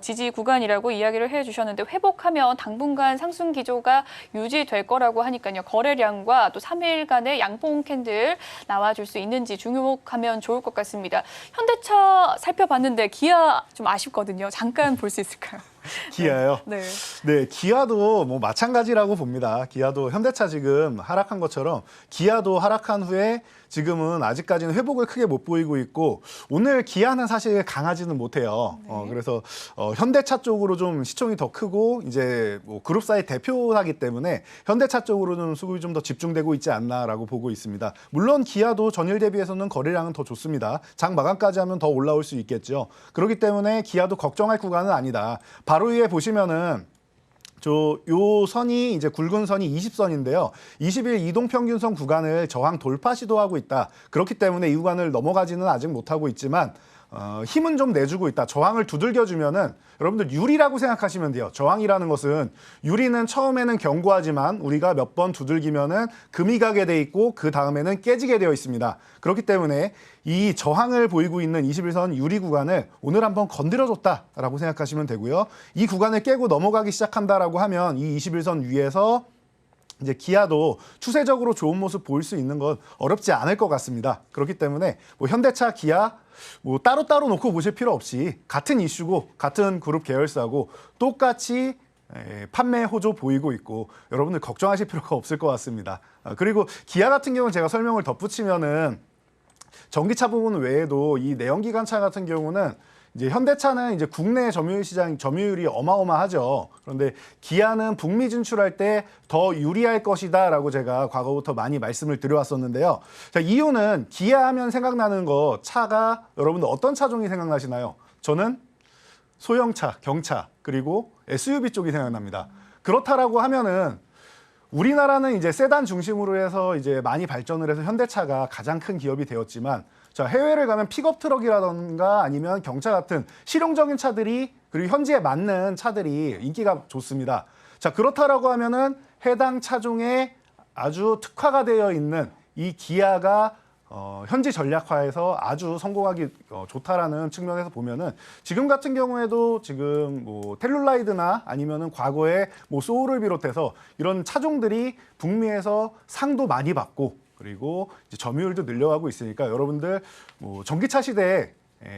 지지 구간이라고 이야기를 해주셨는데 회복하면 당분간 상승 기조가 유지될 거라고 하니까요. 거래량과 또 3일간의 양봉 캔들 나와줄 수 있는지 주목하면 좋을 것 같습니다. 현대차 살펴봤는데 기아 좀 아쉽거든요. 잠깐 볼 수 있을까요? 기아요? 네. 네, 기아도 뭐 마찬가지라고 봅니다. 기아도 현대차 지금 하락한 것처럼 기아도 하락한 후에 지금은 아직까지는 회복을 크게 못 보이고 있고 오늘 기아는 사실 강하지는 못해요. 그래서 현대차 쪽으로 좀 시총이 더 크고 이제 뭐 그룹사의 대표사기 때문에 현대차 쪽으로 좀 수급이 좀 더 집중되고 있지 않나라고 보고 있습니다. 물론 기아도 전일 대비해서는 거래량은 더 좋습니다. 장 마감까지 하면 더 올라올 수 있겠죠. 그렇기 때문에 기아도 걱정할 구간은 아니다. 바로 위에 보시면은 요 선이 이제 굵은 선이 20선인데요. 20일 이동평균선 구간을 저항 돌파 시도하고 있다. 그렇기 때문에 이 구간을 넘어가지는 아직 못하고 있지만 힘은 좀 내주고 있다. 저항을 두들겨주면은 여러분들 유리라고 생각하시면 돼요. 저항이라는 것은 유리는 처음에는 견고하지만 우리가 몇 번 두들기면은 금이 가게 돼 있고 그 다음에는 깨지게 되어 있습니다. 그렇기 때문에 이 저항을 보이고 있는 21선 유리 구간을 오늘 한번 건드려줬다라고 생각하시면 되고요. 이 구간을 깨고 넘어가기 시작한다라고 하면 이 21선 위에서 이제 기아도 추세적으로 좋은 모습 보일 수 있는 건 어렵지 않을 것 같습니다. 그렇기 때문에 뭐 현대차, 기아 뭐 따로따로 놓고 보실 필요 없이 같은 이슈고 같은 그룹 계열사고 똑같이 판매 호조 보이고 있고 여러분들 걱정하실 필요가 없을 것 같습니다. 그리고 기아 같은 경우는 제가 설명을 덧붙이면은 전기차 부분 외에도 이 내연기관차 같은 경우는 이제 현대차는 이제 국내 점유율 시장 점유율이 어마어마하죠. 그런데 기아는 북미 진출할 때 더 유리할 것이다라고 제가 과거부터 많이 말씀을 드려왔었는데요. 자, 이유는 기아 하면 생각나는 거 차가 여러분들 어떤 차종이 생각나시나요? 저는 소형차, 경차 그리고 SUV 쪽이 생각납니다. 그렇다라고 하면은 우리나라는 이제 세단 중심으로 해서 이제 많이 발전을 해서 현대차가 가장 큰 기업이 되었지만 자, 해외를 가면 픽업 트럭이라던가 아니면 경차 같은 실용적인 차들이 그리고 현지에 맞는 차들이 인기가 좋습니다. 자, 그렇다라고 하면은 해당 차종에 아주 특화가 되어 있는 이 기아가 현지 전략화에서 아주 성공하기 좋다라는 측면에서 보면은 지금 같은 경우에도 지금 뭐 텔룰라이드나 아니면은 과거에 뭐 소울을 비롯해서 이런 차종들이 북미에서 상도 많이 받고 그리고 이제 점유율도 늘려가고 있으니까 여러분들 뭐 전기차 시대에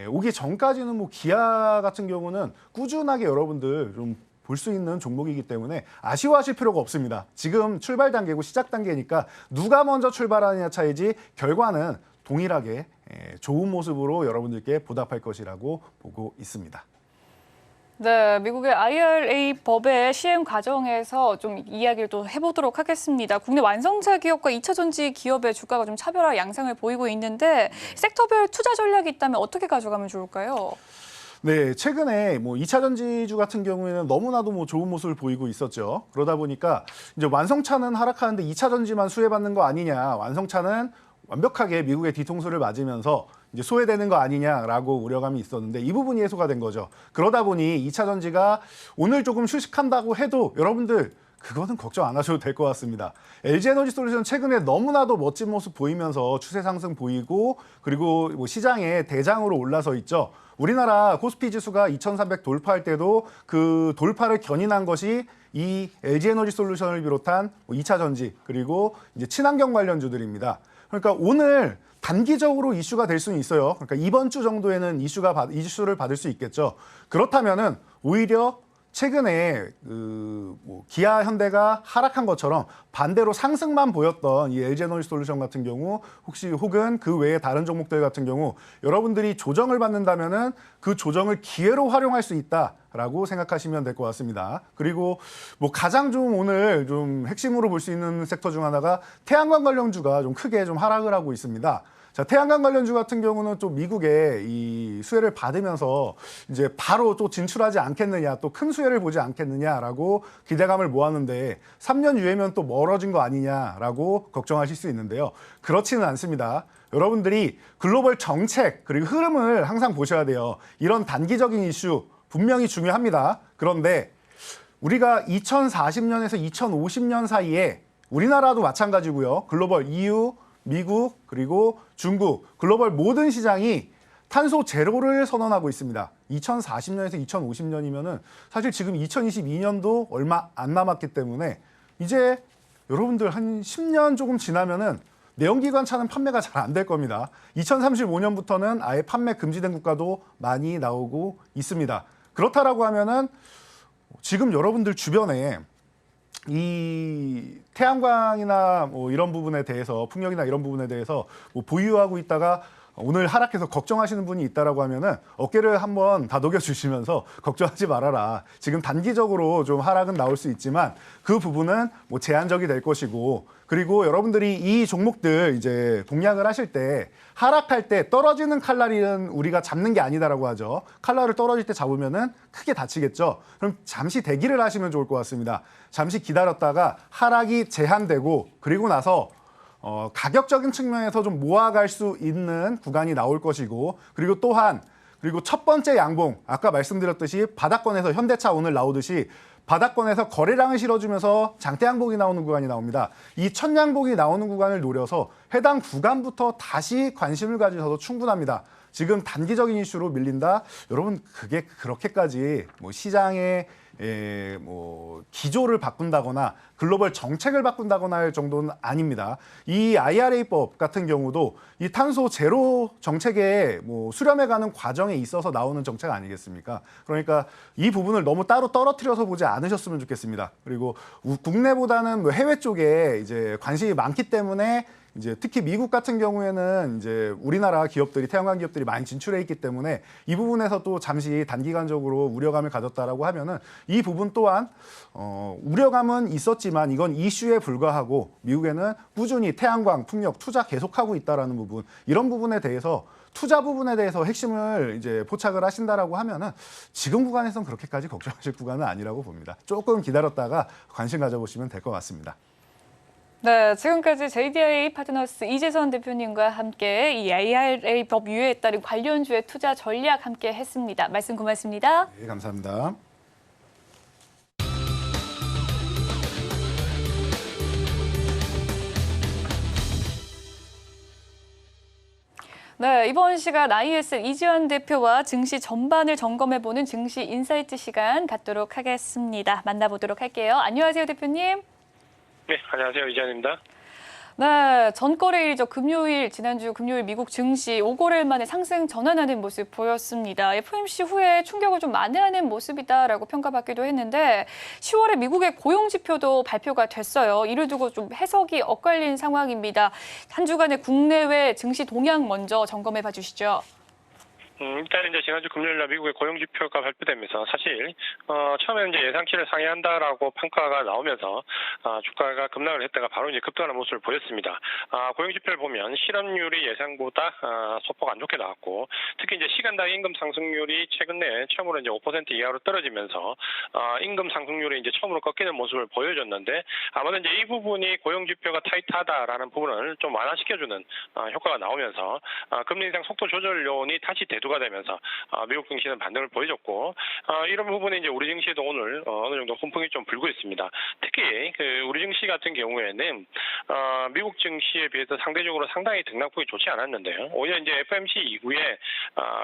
오기 전까지는 뭐 기아 같은 경우는 꾸준하게 여러분들 좀 볼 수 있는 종목이기 때문에 아쉬워하실 필요가 없습니다. 지금 출발 단계고 시작 단계니까 누가 먼저 출발하느냐 차이지 결과는 동일하게 좋은 모습으로 여러분들께 보답할 것이라고 보고 있습니다. 네, 미국의 IRA 법의 시행 과정에서 좀 이야기를 또 해보도록 하겠습니다. 국내 완성차 기업과 2차 전지 기업의 주가가 좀 차별화 양상을 보이고 있는데 섹터별 투자 전략이 있다면 어떻게 가져가면 좋을까요? 네, 최근에 뭐 2차 전지주 같은 경우에는 너무나도 뭐 좋은 모습을 보이고 있었죠. 그러다 보니까 이제 완성차는 하락하는데 2차 전지만 수혜받는 거 아니냐. 완성차는 완벽하게 미국의 뒤통수를 맞으면서 이제 소외되는 거 아니냐라고 우려감이 있었는데 이 부분이 해소가 된 거죠. 그러다 보니 2차 전지가 오늘 조금 휴식한다고 해도 여러분들 그거는 걱정 안 하셔도 될 것 같습니다. LG에너지솔루션 최근에 너무나도 멋진 모습 보이면서 추세 상승 보이고 그리고 뭐 시장에 대장으로 올라서 있죠. 우리나라 코스피 지수가 2300 돌파할 때도 그 돌파를 견인한 것이 이 LG에너지솔루션을 비롯한 2차 전지 그리고 이제 친환경 관련주들입니다. 그러니까 오늘 단기적으로 이슈가 될 수는 있어요. 그러니까 이번 주 정도에는 이슈를 받을 수 있겠죠. 그렇다면은 오히려 최근에 기아 현대가 하락한 것처럼 반대로 상승만 보였던 이 LG에너지솔루션 같은 경우 혹은 그 외에 다른 종목들 같은 경우 여러분들이 조정을 받는다면은 그 조정을 기회로 활용할 수 있다라고 생각하시면 될 것 같습니다. 그리고 뭐 가장 좀 오늘 좀 핵심으로 볼 수 있는 섹터 중 하나가 태양광 관련주가 좀 크게 좀 하락을 하고 있습니다. 자, 태양광 관련주 같은 경우는 또 미국의 이 수혜를 받으면서 이제 바로 또 진출하지 않겠느냐, 또 큰 수혜를 보지 않겠느냐라고 기대감을 모았는데 3년 유예면 또 멀어진 거 아니냐라고 걱정하실 수 있는데요. 그렇지는 않습니다. 여러분들이 글로벌 정책 그리고 흐름을 항상 보셔야 돼요. 이런 단기적인 이슈 분명히 중요합니다. 그런데 우리가 2040년에서 2050년 사이에 우리나라도 마찬가지고요. 글로벌 EU 미국 그리고 중국 글로벌 모든 시장이 탄소 제로를 선언하고 있습니다. 2040년에서 2050년이면은 사실 지금 2022년도 얼마 안 남았기 때문에 이제 여러분들 한 10년 조금 지나면은 내연기관 차는 판매가 잘 안 될 겁니다. 2035년부터는 아예 판매 금지된 국가도 많이 나오고 있습니다. 그렇다라고 하면은 지금 여러분들 주변에 이 태양광이나 뭐 이런 부분에 대해서 풍력이나 이런 부분에 대해서 뭐 보유하고 있다가 오늘 하락해서 걱정하시는 분이 있다라고 하면은 어깨를 한번 다독여 주시면서 걱정하지 말아라. 지금 단기적으로 좀 하락은 나올 수 있지만 그 부분은 뭐 제한적이 될 것이고, 그리고 여러분들이 이 종목들 이제 공략을 하실 때 하락할 때 떨어지는 칼날은 우리가 잡는 게 아니다라고 하죠. 칼날을 떨어질 때 잡으면은 크게 다치겠죠. 그럼 잠시 대기를 하시면 좋을 것 같습니다. 잠시 기다렸다가 하락이 제한되고 그리고 나서 가격적인 측면에서 좀 모아갈 수 있는 구간이 나올 것이고, 그리고 또한 첫 번째 양봉, 아까 말씀드렸듯이 바닥권에서 현대차 오늘 나오듯이 바닥권에서 거래량을 실어주면서 장대 양봉이 나오는 구간이 나옵니다. 이 첫 양봉이 나오는 구간을 노려서 해당 구간부터 다시 관심을 가지셔도 충분합니다. 지금 단기적인 이슈로 밀린다. 여러분 그게 그렇게까지 뭐 시장의 뭐 기조를 바꾼다거나 글로벌 정책을 바꾼다거나 할 정도는 아닙니다. 이 IRA법 같은 경우도 이 탄소 제로 정책에 뭐 수렴해가는 과정에 있어서 나오는 정책 아니겠습니까? 그러니까 이 부분을 너무 따로 떨어뜨려서 보지 않으셨으면 좋겠습니다. 그리고 국내보다는 뭐 해외 쪽에 이제 관심이 많기 때문에 이제 특히 미국 같은 경우에는 이제 우리나라 기업들이 태양광 기업들이 많이 진출해 있기 때문에 이 부분에서 또 잠시 단기간적으로 우려감을 가졌다라고 하면은 이 부분 또한 우려감은 있었지만 이건 이슈에 불과하고 미국에는 꾸준히 태양광, 풍력 투자 계속하고 있다라는 부분, 이런 부분에 대해서 투자 부분에 대해서 핵심을 이제 포착을 하신다라고 하면은 지금 구간에서는 그렇게까지 걱정하실 구간은 아니라고 봅니다. 조금 기다렸다가 관심 가져보시면 될 것 같습니다. 네, 지금까지 JDI 파트너스 이재선 대표님과 함께 이 IRA 법 유예에 따른 관련주의 투자 전략 함께 했습니다. 말씀 고맙습니다. 네, 감사합니다. 네, 이번 시간 ISL 이지현 대표와 증시 전반을 점검해보는 증시 인사이트 시간 갖도록 하겠습니다. 만나보도록 할게요. 안녕하세요, 대표님. 네, 안녕하세요. 이지현입니다. 네, 전거래일이죠. 금요일, 지난주 금요일 미국 증시 5거래일 만에 상승 전환하는 모습 보였습니다. FOMC 후에 충격을 좀 만회하는 모습이다라고 평가받기도 했는데 10월에 미국의 고용지표도 발표가 됐어요. 이를 두고 좀 해석이 엇갈린 상황입니다. 한 주간의 국내외 증시 동향 먼저 점검해 봐 주시죠. 일단 이제 지난주 금요일날 미국의 고용지표가 발표되면서 사실 처음에는 이제 예상치를 상회한다라고 평가가 나오면서 주가가 급락을 했다가 바로 이제 급등하는 모습을 보였습니다. 고용지표를 보면 실업률이 예상보다 소폭 안 좋게 나왔고, 특히 이제 시간당 임금 상승률이 최근 내 처음으로 이제 5% 이하로 떨어지면서 임금 상승률이 이제 처음으로 꺾이는 모습을 보여줬는데, 아마도 이제 이 부분이 고용지표가 타이트하다라는 부분을 좀 완화시켜주는 효과가 나오면서 금리 인상 속도 조절 요인이 다시 대두가 되면서 미국 증시는 반등을 보여줬고, 이런 부분이 이제 우리 증시에도 오늘 어느 정도 훈풍이 좀 불고 있습니다. 특히 우리 증시 같은 경우에는 미국 증시에 비해서 상대적으로 상당히 등락폭이 좋지 않았는데요. 오히려 이제 FOMC 이후에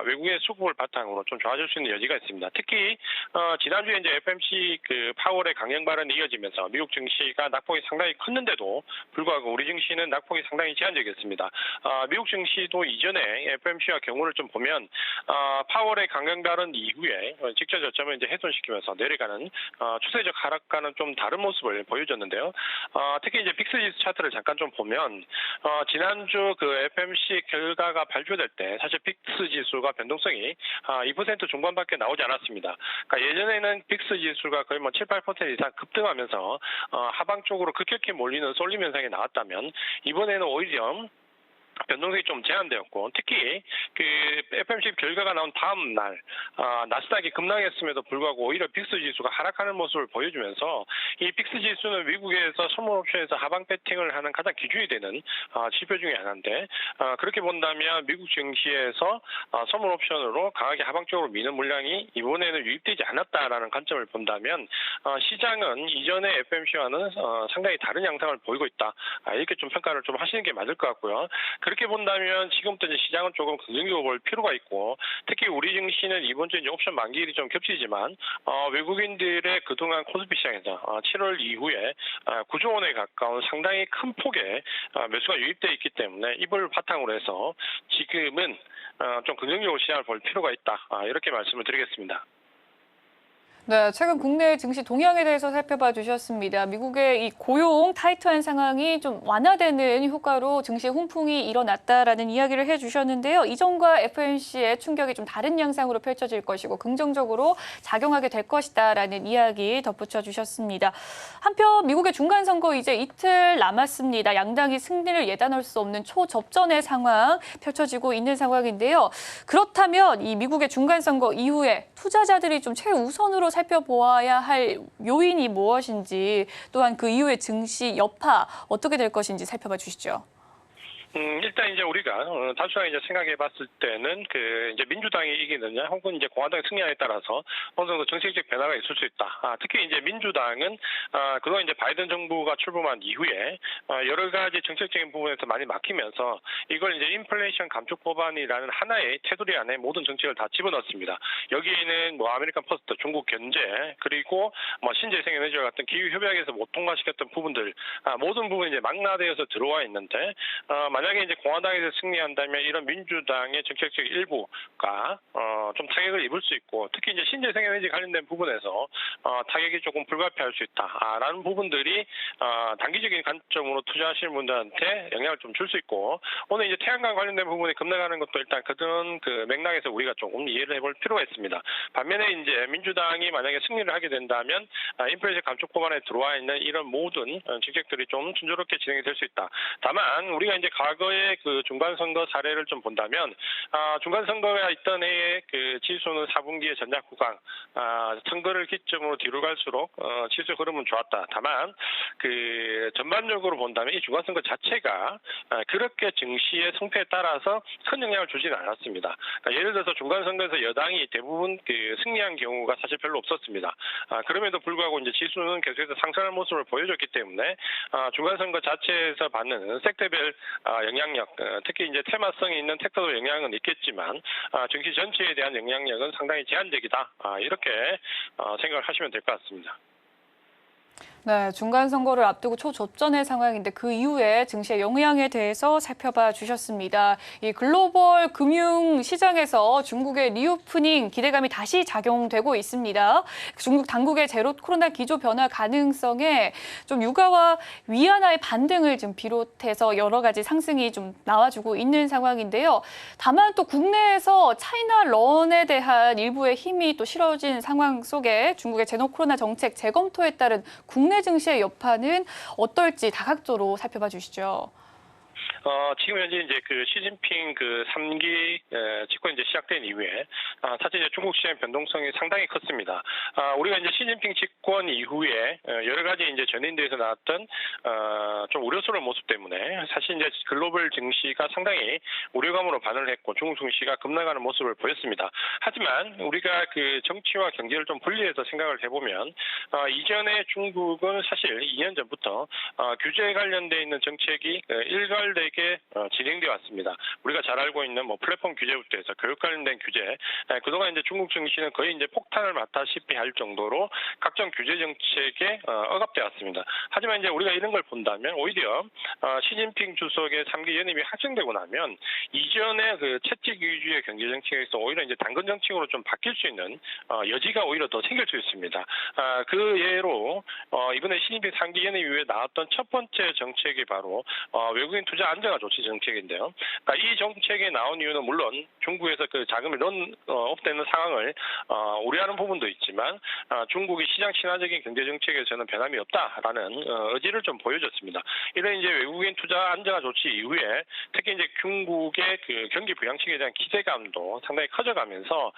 외국의 수급을 바탕으로 좀 좋아질 수 있는 여지가 있습니다. 특히 지난주에 이제 FOMC 파월의 강행 발언이 이어지면서 미국 증시가 낙폭이 상당히 컸는데도 불구하고 우리 증시는 낙폭이 상당히 제한적이었습니다. 미국 증시도 이전에 FOMC와 경우를 좀 보면 파월의 강행 발언 이후에 직전 저점을 이제 훼손시키면서 내려가는 추세적 하락과는 좀 다른 모습을 보여줬는데요. 특히 이제 빅스 지수 차트를 잠깐 좀 보면 지난주 FOMC 결과가 발표될 때 사실 빅스 지수가 변동성이 2% 중반밖에 나오지 않았습니다. 그러니까 예전에는 빅스 지수가 거의 뭐 7, 8% 이상 급등하면서 하방 쪽으로 급격히 몰리는 쏠림 현상이 나왔다면 이번에는 오히려 변동성이 좀 제한되었고, 특히 FOMC 결과가 나온 다음 날 나스닥이 급락했음에도 불구하고 오히려 빅스 지수가 하락하는 모습을 보여주면서 이 빅스 지수는 미국에서 선물 옵션에서 하방 배팅을 하는 가장 기준이 되는 지표 중에 하나인데, 그렇게 본다면 미국 증시에서 선물 옵션으로 강하게 하방 쪽으로 미는 물량이 이번에는 유입되지 않았다라는 관점을 본다면 시장은 이전의 FOMC와는 상당히 다른 양상을 보이고 있다, 이렇게 좀 평가를 좀 하시는 게 맞을 것 같고요. 그렇게 본다면 지금부터 이제 시장은 조금 긍정적으로 볼 필요가 있고, 특히 우리 증시는 이번 주 이제 옵션 만기일이 좀 겹치지만 외국인들의 그동안 코스피 시장에서 7월 이후에 9조 원에 가까운 상당히 큰 폭의 매수가 유입되어 있기 때문에 이걸 바탕으로 해서 지금은 좀 긍정적으로 시장을 볼 필요가 있다. 이렇게 말씀을 드리겠습니다. 네, 최근 국내 증시 동향에 대해서 살펴봐 주셨습니다. 미국의 이 고용 타이트한 상황이 좀 완화되는 효과로 증시 훈풍이 일어났다라는 이야기를 해주셨는데요. 이전과 FOMC의 충격이 좀 다른 양상으로 펼쳐질 것이고 긍정적으로 작용하게 될 것이다라는 이야기 덧붙여 주셨습니다. 한편 미국의 중간선거 이제 이틀 남았습니다. 양당이 승리를 예단할 수 없는 초접전의 상황 펼쳐지고 있는 상황인데요. 그렇다면 이 미국의 중간선거 이후에 투자자들이 좀 최우선으로 살펴보아야 할 요인이 무엇인지, 또한 그 이후의 증시 여파 어떻게 될 것인지 살펴봐 주시죠. 일단 이제 우리가 다수가 이제 생각해 봤을 때는 이제 민주당이 이기느냐 혹은 이제 공화당이 승리하에 따라서 어느 정도 정책적 변화가 있을 수 있다. 특히 이제 민주당은 그동안 이제 바이든 정부가 출범한 이후에 여러 가지 정책적인 부분에서 많이 막히면서 이걸 이제 인플레이션 감축 법안이라는 하나의 테두리 안에 모든 정책을 다 집어넣습니다. 여기에는 뭐 아메리칸 퍼스트, 중국 견제, 그리고 뭐 신재생 에너지와 같은 기후 협약에서 못 통과시켰던 부분들 모든 부분이 이제 망라되어서 들어와 있는데 만약에 이제 공화당에서 승리한다면 이런 민주당의 정책적 일부가 좀 타격을 입을 수 있고, 특히 이제 신재생 에너지 관련된 부분에서 타격이 조금 불가피할 수 있다라는 부분들이 단기적인 관점으로 투자하시는 분들한테 영향을 좀 줄 수 있고, 오늘 이제 태양광 관련된 부분이 급락하는 것도 일단 그런 그 맥락에서 우리가 조금 이해를 해볼 필요가 있습니다. 반면에 이제 민주당이 만약에 승리를 하게 된다면 인플레이션 감축 법안에 들어와 있는 이런 모든 정책들이 좀 순조롭게 진행이 될 수 있다. 다만 우리가 이제 과거의 그 중간선거 사례를 좀 본다면 중간선거가 있던 해에 그 지수는 4분기의 전략 구간 선거를 기점으로 뒤로 갈수록 지수 흐름은 좋았다. 다만 그 전반적으로 본다면 이 중간선거 자체가 그렇게 증시의 성패에 따라서 큰 영향을 주지는 않았습니다. 그러니까 예를 들어서 중간선거에서 여당이 대부분 그 승리한 경우가 사실 별로 없었습니다. 그럼에도 불구하고 이제 지수는 계속해서 상승하는 모습을 보여줬기 때문에 중간선거 자체에서 받는 섹터별 영향력, 특히 이제 테마성이 있는 섹터도 영향은 있겠지만 증시 전체에 대한 영향력은 상당히 제한적이다. 이렇게 생각을 하시면 될 것 같습니다. 네, 중간 선거를 앞두고 초접전의 상황인데 그 이후에 증시의 영향에 대해서 살펴봐 주셨습니다. 이 글로벌 금융 시장에서 중국의 리오프닝 기대감이 다시 작용되고 있습니다. 중국 당국의 제로 코로나 기조 변화 가능성에 좀 유가와 위안화의 반등을 좀 비롯해서 여러 가지 상승이 좀 나와주고 있는 상황인데요. 다만 또 국내에서 차이나 런에 대한 일부의 힘이 또 실어진 상황 속에 중국의 제로 코로나 정책 재검토에 따른 국내 증시의 여파는 어떨지 다각도로 살펴봐 주시죠. 지금 현재 이제 그 시진핑 그 3기 집권 이제 시작된 이후에 사실 이제 중국 시장의 변동성이 상당히 컸습니다. 우리가 이제 시진핑 집권 이후에 여러 가지 이제 전인대에서 나왔던 좀 우려스러운 모습 때문에 사실 이제 글로벌 증시가 상당히 우려감으로 반응을 했고 중국 증시가 급락하는 모습을 보였습니다. 하지만 우리가 그 정치와 경제를 좀 분리해서 생각을 해보면 이전에 중국은 사실 2년 전부터 규제에 관련돼 있는 정책이 일괄되게 진행되어 왔습니다. 우리가 잘 알고 있는 뭐 플랫폼 규제부터 해서 교육 관련된 규제, 그동안 이제 중국 증시는 거의 이제 폭탄을 맞다시피 할 정도로 각종 규제 정책에 억압되어 왔습니다. 하지만 이제 우리가 이런 걸 본다면 오히려 시진핑 주석의 3기 연임이 확정되고 나면 이전에 그 채찍 위주의 경제 정책에서 오히려 이제 당근 정책으로 좀 바뀔 수 있는 여지가 오히려 더 생길 수 있습니다. 그 예로 이번에 시진핑 3기 연임 이후에 나왔던 첫 번째 정책이 바로 외국인 투자 안정화 조치 정책인데요. 그러니까 이 정책에 나온 이유는 물론 중국에서 그 자금이 런업되는 상황을 우려하는 부분도 있지만 중국이 시장 친화적인 경제 정책에서는 변함이 없다라는 의지를 좀 보여줬습니다. 이런 이제 외국인 투자 안정화 조치 이후에 특히 이제 중국의 그 경기 부양책에 대한 기대감도 상당히 커져가면서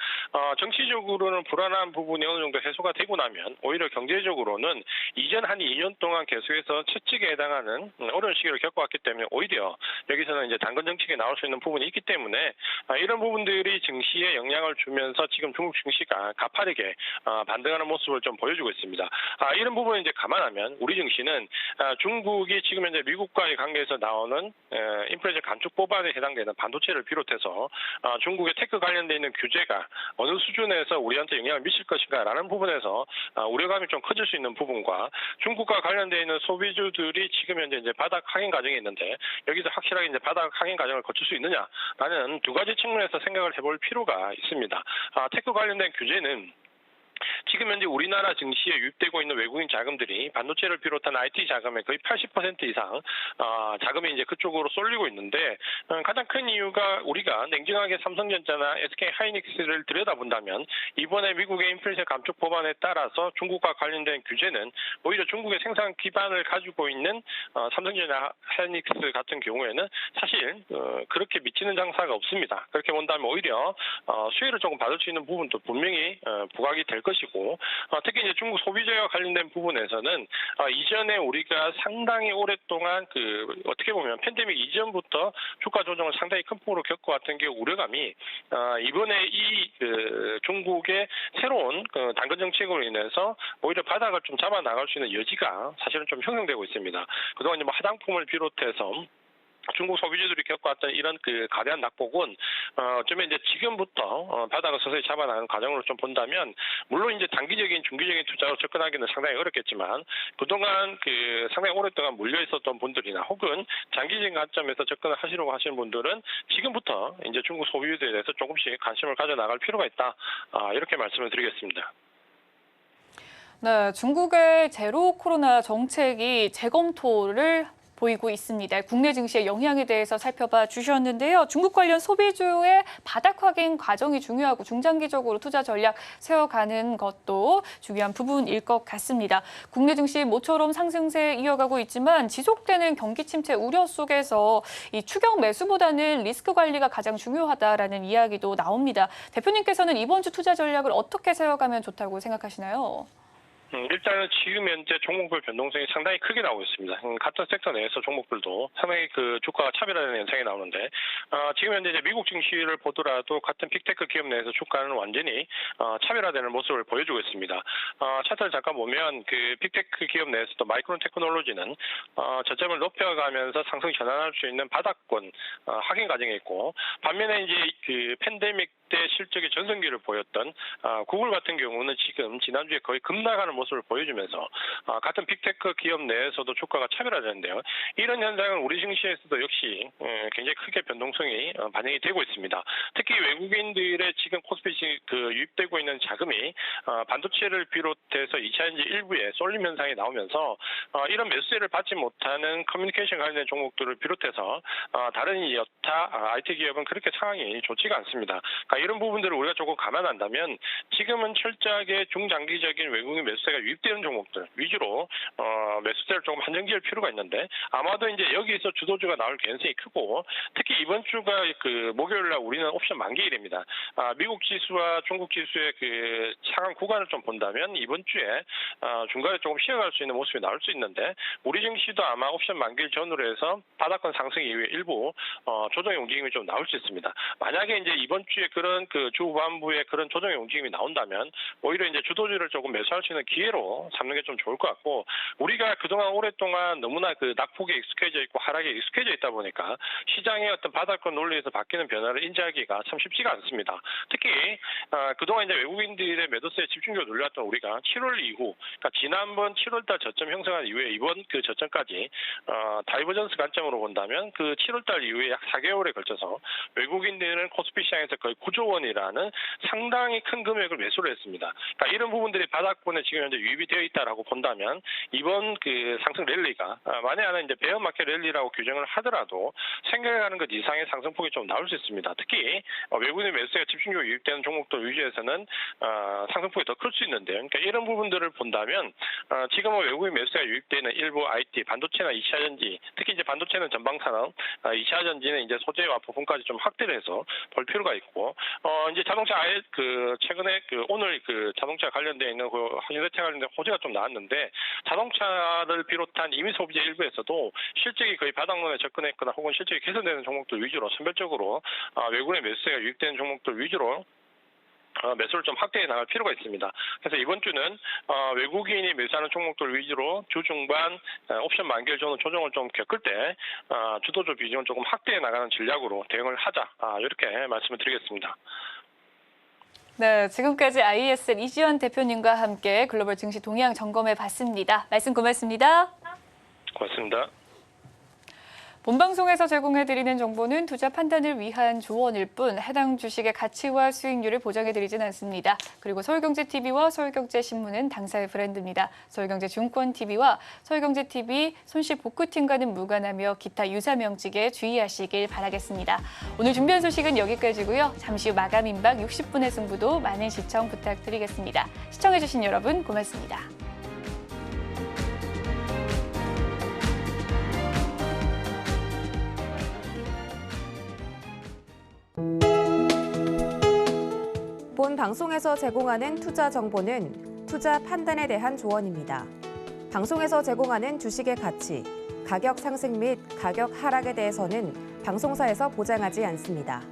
정치적으로는 불안한 부분이 어느 정도 해소가 되고 나면 오히려 경제적으로는 이전 한 2년 동안 계속해서 채찍에 해당하는 어려운 시기를 겪어왔기 때문에 오히려 포함해서 여기서는 이제 당근 정책이 나올 수 있는 부분이 있기 때문에 이런 부분들이 증시에 영향을 주면서 지금 중국 증시가 가파르게 반등하는 모습을 좀 보여주고 있습니다. 이런 부분을 이제 감안하면 우리 증시는 중국이 지금 현재 미국과의 관계에서 나오는 인플레이션 감축 법안에 해당되는 반도체를 비롯해서 중국의 테크 관련돼 있는 규제가 어느 수준에서 우리한테 영향을 미칠 것인가라는 부분에서 우려감이 좀 커질 수 있는 부분과 중국과 관련돼 있는 소비주들이 지금 현재 이제 바닥 하행 과정에 있는데 여기서 확실하게 이제 바닥 하행 과정을 거칠 수 있느냐라는 두 가지 측면에서 생각을 해볼 필요가 있습니다. 테크 관련된 규제는 지금 현재 우리나라 증시에 유입되고 있는 외국인 자금들이 반도체를 비롯한 IT 자금의 거의 80% 이상 자금이 이제 그쪽으로 쏠리고 있는데 가장 큰 이유가 우리가 냉정하게 삼성전자나 SK 하이닉스를 들여다본다면 이번에 미국의 인플레이션 감축 법안에 따라서 중국과 관련된 규제는 오히려 중국의 생산 기반을 가지고 있는 삼성전자 하이닉스 같은 경우에는 사실 그렇게 미치는 장사가 없습니다. 그렇게 본다면 오히려 수혜를 조금 받을 수 있는 부분도 분명히 부각이 될 것이고 특히 이제 중국 소비자와 관련된 부분에서는 이전에 우리가 상당히 오랫동안 어떻게 보면 팬데믹 이전부터 주가 조정을 상당히 큰 폭으로 겪어왔던 게 우려감이 이번에 중국의 새로운 당근 정책으로 인해서 오히려 바닥을 좀 잡아 나갈 수 있는 여지가 사실은 좀 형성되고 있습니다. 그동안 이제 화장품을 비롯해서 중국 소비주들이 겪어왔던 이런 가대한 낙폭은 좀 이제 지금부터 바닥을 서서히 잡아나가는 과정으로 좀 본다면 물론 이제 단기적인 중기적인 투자로 접근하기는 상당히 어렵겠지만 그동안 상당히 오랫동안 물려 있었던 분들이나 혹은 장기적인 관점에서 접근을 하시려고 하시는 분들은 지금부터 이제 중국 소비주들에 대해서 조금씩 관심을 가져 나갈 필요가 있다. 이렇게 말씀을 드리겠습니다. 네, 중국의 제로 코로나 정책이 재검토를 보이고 있습니다. 국내 증시의 영향에 대해서 살펴봐 주셨는데요. 중국 관련 소비주의 바닥 확인 과정이 중요하고 중장기적으로 투자 전략 세워가는 것도 중요한 부분일 것 같습니다. 국내 증시 모처럼 상승세 이어가고 있지만 지속되는 경기 침체 우려 속에서 이 추격 매수보다는 리스크 관리가 가장 중요하다라는 이야기도 나옵니다. 대표님께서는 이번 주 투자 전략을 어떻게 세워가면 좋다고 생각하시나요? 일단은 지금 현재 종목별 변동성이 상당히 크게 나오고 있습니다. 같은 섹터 내에서 종목들도 상당히 주가가 차별화되는 현상이 나오는데 지금 현재 이제 미국 증시를 보더라도 같은 빅테크 기업 내에서 주가는 완전히 차별화되는 모습을 보여주고 있습니다. 차트를 잠깐 보면 빅테크 기업 내에서도 마이크론 테크놀로지는 저점을 높여가면서 상승 전환할 수 있는 바닥권 확인 과정에 있고 반면에 이제 팬데믹 때 실적의 전성기를 보였던 구글 같은 경우는 지금 지난주에 거의 급락하는 모습을 보여주면서 같은 빅테크 기업 내에서도 주가가 차별화되는데요. 이런 현상은 우리 증시에서도 역시 굉장히 크게 변동성이 반영이 되고 있습니다. 특히 외국인들의 지금 코스피 유입되고 있는 자금이 반도체를 비롯해서 2차전지 일부에 쏠림 현상이 나오면서 이런 매수세를 받지 못하는 커뮤니케이션 관련된 종목들을 비롯해서 다른 여타 IT 기업은 그렇게 상황이 좋지가 않습니다. 그러니까 이런 부분들을 우리가 조금 감안한다면 지금은 철저하게 중장기적인 외국인 매수세가 유입되는 종목들 위주로 매수세를 조금 한정지을 필요가 있는데 아마도 이제 여기서 주도주가 나올 가능성이 크고 특히 이번 주가 목요일 날 우리는 옵션 만기일입니다. 미국 지수와 중국 지수의 상한 구간을 좀 본다면 이번 주에 중간에 조금 쉬어갈 수 있는 모습이 나올 수 있는데 우리 증시도 아마 옵션 만기일 전후로 해서 바닥권 상승 이후에 일부 조정의 움직임이 좀 나올 수 있습니다. 만약에 이제 이번 주에 그런 주 후반부에 그런 조정의 움직임이 나온다면 오히려 이제 주도주를 조금 매수할 수 있는 기회로 삼는 게 좀 좋을 것 같고 우리가 그동안 오랫동안 너무나 낙폭에 익숙해져 있고 하락에 익숙해져 있다 보니까 시장의 어떤 바닥권 논리에서 바뀌는 변화를 인지하기가 참 쉽지가 않습니다. 특히 그동안 이제 외국인들의 매도세에 집중적으로 눌렸던 우리가 7월 이후 그러니까 지난번 7월달 저점 형성한 이후에 이번 저점까지 다이버전스 관점으로 본다면 7월달 이후에 약 4개월에 걸쳐서 외국인들은 코스피 시장에서 거의 9조 원이라는 상당히 큰 금액을 매수를 했습니다. 그러니까 이런 부분들이 바닥권에 지금 현재 유입이 되어 있다라고 본다면 이번 상승 랠리가 만에 하나 이제 베어마켓 랠리라고 규정을 하더라도 생각하는 것 이상의 상승폭이 좀 나올 수 있습니다. 특히 외국인 매수세가 집중적으로 유입되는 종목들 위주에서는 상승폭이 더 클 수 있는데요. 그러니까 이런 부분들을 본다면 지금은 외국인 매수세가 유입되는 일부 IT, 반도체나 2차전지, 특히 이제 반도체는 전방산업, 2차전지는 이제 소재와 부품까지 좀 확대를 해서 볼 필요가 있고 이제 자동차 아예 최근에 오늘 자동차 관련되어 있는 현대차 관련된 호재가 좀 나왔는데 자동차를 비롯한 이미 소비재 일부에서도 실적이 거의 바닥론에 접근했거나 혹은 실적이 개선되는 종목들 위주로 선별적으로 외국인의 매수세가 유입되는 종목들 위주로 매수를 좀 확대해 나갈 필요가 있습니다. 그래서 이번 주는 외국인이 매수하는 종목들 위주로 주중반 옵션 만기를 주는 조정을 좀 겪을 때 주도주 비중을 조금 확대해 나가는 전략으로 대응을 하자 이렇게 말씀을 드리겠습니다. 네, 지금까지 IESL 이지원 대표님과 함께 글로벌 증시 동향 점검해 봤습니다. 말씀 고맙습니다. 고맙습니다. 본방송에서 제공해드리는 정보는 투자 판단을 위한 조언일 뿐 해당 주식의 가치와 수익률을 보장해드리진 않습니다. 그리고 서울경제TV와 서울경제신문은 당사의 브랜드입니다. 서울경제증권TV와 서울경제TV 손실복구팀과는 무관하며 기타 유사 명칭에 주의하시길 바라겠습니다. 오늘 준비한 소식은 여기까지고요. 잠시 후 마감 임박 60분의 승부도 많은 시청 부탁드리겠습니다. 시청해주신 여러분 고맙습니다. 본 방송에서 제공하는 투자 정보는 투자 판단에 대한 조언입니다. 방송에서 제공하는 주식의 가치, 가격 상승 및 가격 하락에 대해서는 방송사에서 보장하지 않습니다.